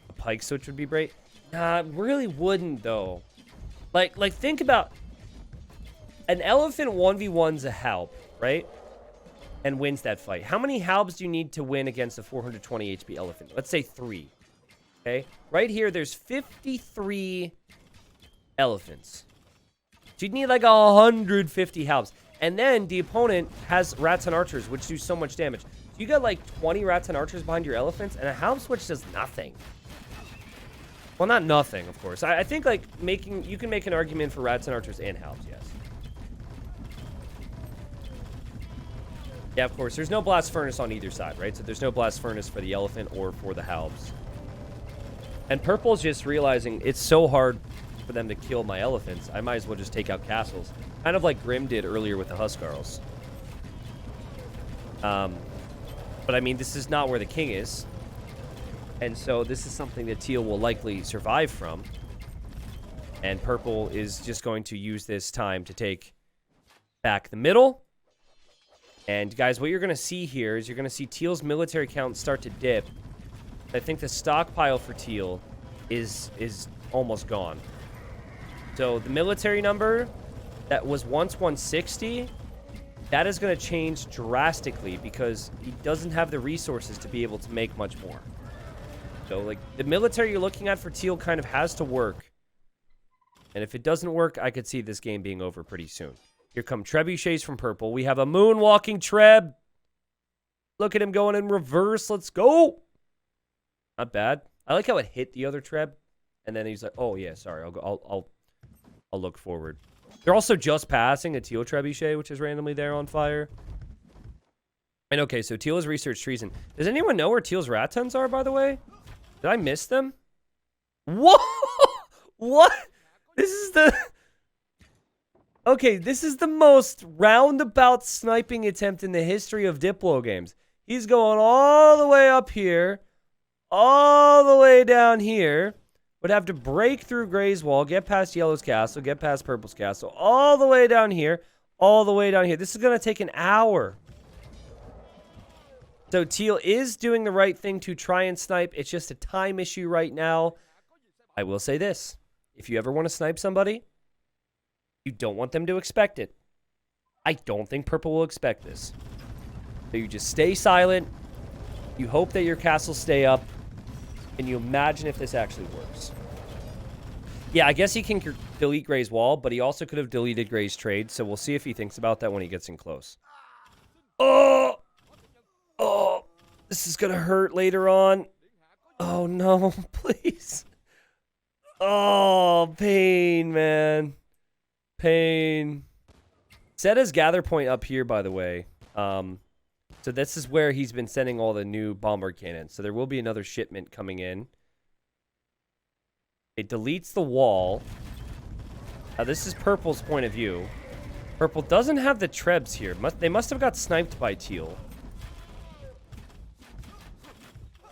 A pike switch would be great. Nah, really wouldn't though. Like think about an elephant 1v1's a Halb, right? And wins that fight. How many Halbs do you need to win against a 420 HP elephant? Let's say 3. Okay? Right here, there's 53 elephants. So you'd need like 150 Halbs. And then the opponent has rats and archers, which do so much damage. So you got like 20 rats and archers behind your elephants, and a Halb switch does nothing. Well, not nothing, of course. I think like you can make an argument for rats and archers and Halbs, yes. Yeah, of course. There's no blast furnace on either side, right? So there's no blast furnace for the elephant or for the Halbs. And purple's just realizing it's so hard for them to kill my elephants. I might as well just take out castles. Kind of like Grim did earlier with the Huskarls. But I mean, this is not where the king is. And so this is something that teal will likely survive from. And purple is just going to use this time to take back the middle. And guys, what you're going to see here is you're going to see teal's military count start to dip. I think the stockpile for teal is almost gone. So the military number that was once 160, that is going to change drastically because he doesn't have the resources to be able to make much more. So like the military you're looking at for teal kind of has to work. And if it doesn't work, I could see this game being over pretty soon. Here come trebuchets from purple. We have a moonwalking Treb. Look at him going in reverse. Let's go. Not bad. I like how it hit the other Treb. And then he's like, oh yeah, sorry. I'll look forward. They're also just passing a teal trebuchet, which is randomly there on fire. And okay, so teal has researched treason. Does anyone know where teal's rat tons are, by the way? Did I miss them? Whoa! What? This is the... Okay, this is the most roundabout sniping attempt in the history of Diplo games. He's going all the way up here, all the way down here. Would have to break through Gray's wall, get past Yellow's castle, get past Purple's castle, all the way down here, all the way down here. This is going to take an hour. So teal is doing the right thing to try and snipe. It's just a time issue right now. I will say this. If you ever want to snipe somebody, you don't want them to expect it. I don't think purple will expect this. So you just stay silent. You hope that your castles stay up. And you imagine if this actually works. Yeah, I guess he can delete Gray's wall, but he also could have deleted Gray's trade. So we'll see if he thinks about that when he gets in close. Oh! Oh! This is going to hurt later on. Oh, no. Please. Oh, pain, man. Pain. Set his gather point up here, by the way. So So this is where he's been sending all the new bombard cannons. So there will be another shipment coming in. It deletes the wall. Now this is Purple's point of view. Purple doesn't have the trebs here. They must have got sniped by Teal.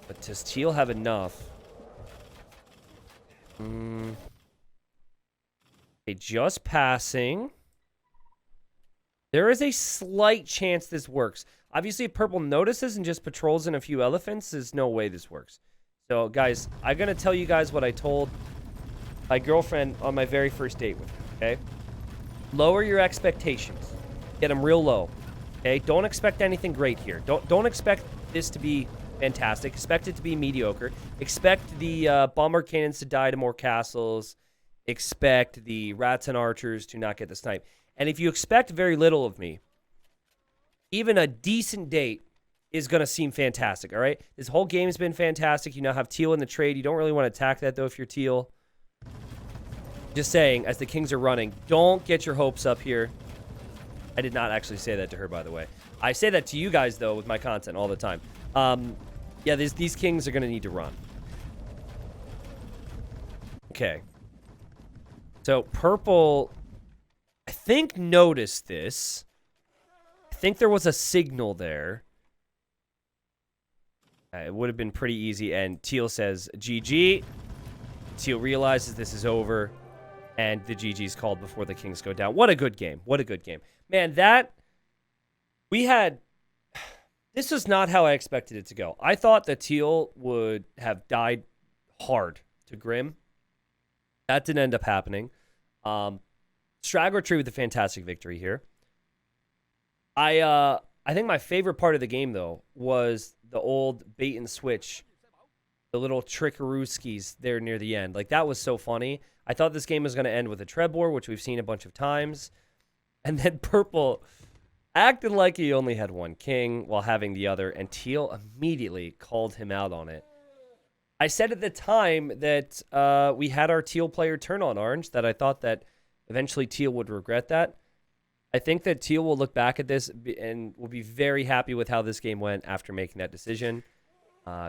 But does Teal have enough? Okay, just passing. There is a slight chance this works. Obviously, if Purple notices and just patrols in a few elephants, there's no way this works. So, guys, I'm going to tell you guys what I told my girlfriend on my very first date with her, okay? Lower your expectations. Get them real low, okay? Don't expect anything great here. Don't expect this to be fantastic. Expect it to be mediocre. Expect the bombard cannons to die to more castles. Expect the rats and archers to not get the snipe. And if you expect very little of me, even a decent date is going to seem fantastic, all right? This whole game has been fantastic. You now have Teal in the trade. You don't really want to attack that, though, if you're Teal. Just saying, as the Kings are running, don't get your hopes up here. I did not actually say that to her, by the way. I say that to you guys, though, with my content all the time. Yeah, these Kings are going to need to run. Okay. So, Purple, I think, noticed this. I think there was a signal there. It would have been pretty easy. And Teal says, GG. Teal realizes this is over. And the GG's called before the Kings go down. What a good game. What a good game. Man, this was not how I expected it to go. I thought that Teal would have died hard to Grim. That didn't end up happening. Straggler Tree with a fantastic victory here. I think my favorite part of the game, though, was the old bait and switch. The little trickarooskies there near the end. Like, that was so funny. I thought this game was going to end with a Trebor, which we've seen a bunch of times. And then Purple acted like he only had one king while having the other, and Teal immediately called him out on it. I said at the time that we had our Teal player turn on Orange, that I thought that eventually Teal would regret that. I think that Teal will look back at this and will be very happy with how this game went after making that decision.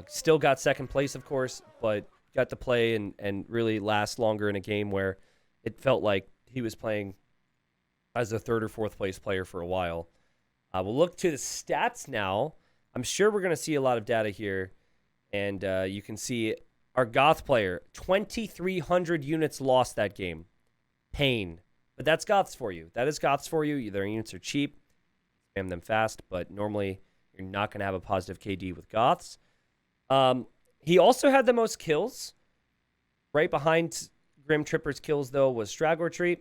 Still got second place, of course, but got to play and really last longer in a game where it felt like he was playing as a third or fourth place player for a while. We'll look to the stats now. I'm sure we're going to see a lot of data here. And you can see our Goth player, 2,300 units lost that game. Pain. But that's Goths for you. That is Goths for you. Their units are cheap. Spam them fast. But normally, you're not going to have a positive KD with Goths. He also had the most kills. Right behind Grim Tripper's kills, though, was Straggler Tree.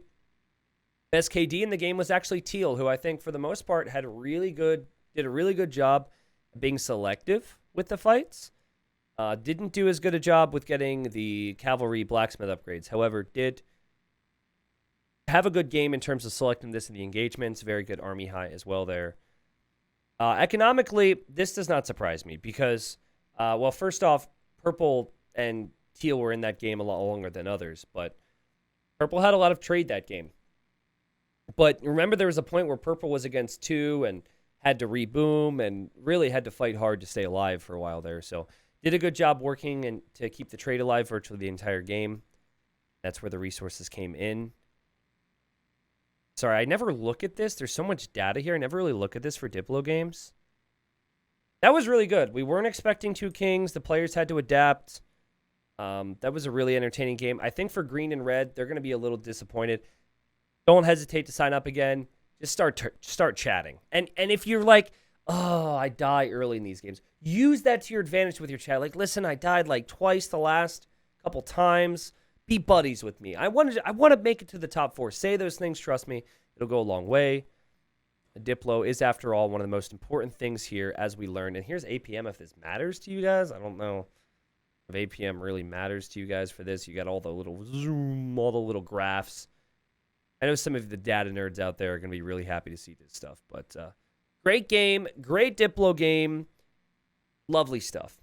Best KD in the game was actually Teal, who I think, for the most part, did a really good job being selective with the fights. Didn't do as good a job with getting the cavalry blacksmith upgrades. However, did have a good game in terms of selectiveness in the engagements. Very good army high as well there. Economically, this does not surprise me because, well, first off, Purple and Teal were in that game a lot longer than others, but Purple had a lot of trade that game. But remember, there was a point where Purple was against 2 and had to reboom and really had to fight hard to stay alive for a while there. So did a good job working and to keep the trade alive virtually the entire game. That's where the resources came in. Sorry, I never look at this. There's so much data here. I never really look at this for Diplo games. That was really good. We weren't expecting 2 kings. The players had to adapt. That was a really entertaining game. I think for green and red, they're going to be a little disappointed. Don't hesitate to sign up again. Just start chatting. And if you're like, oh, I die early in these games, use that to your advantage with your chat. Like, listen, I died like twice the last couple times. Be buddies with me. I want to make it to the top 4. Say those things. Trust me, it'll go a long way. Diplo is, after all, one of the most important things here, as we learned. And here's APM if this matters to you guys. I don't know if APM really matters to you guys for this. You got all the little zoom, all the little graphs. I know some of the data nerds out there are going to be really happy to see this stuff. But great game. Great Diplo game. Lovely stuff.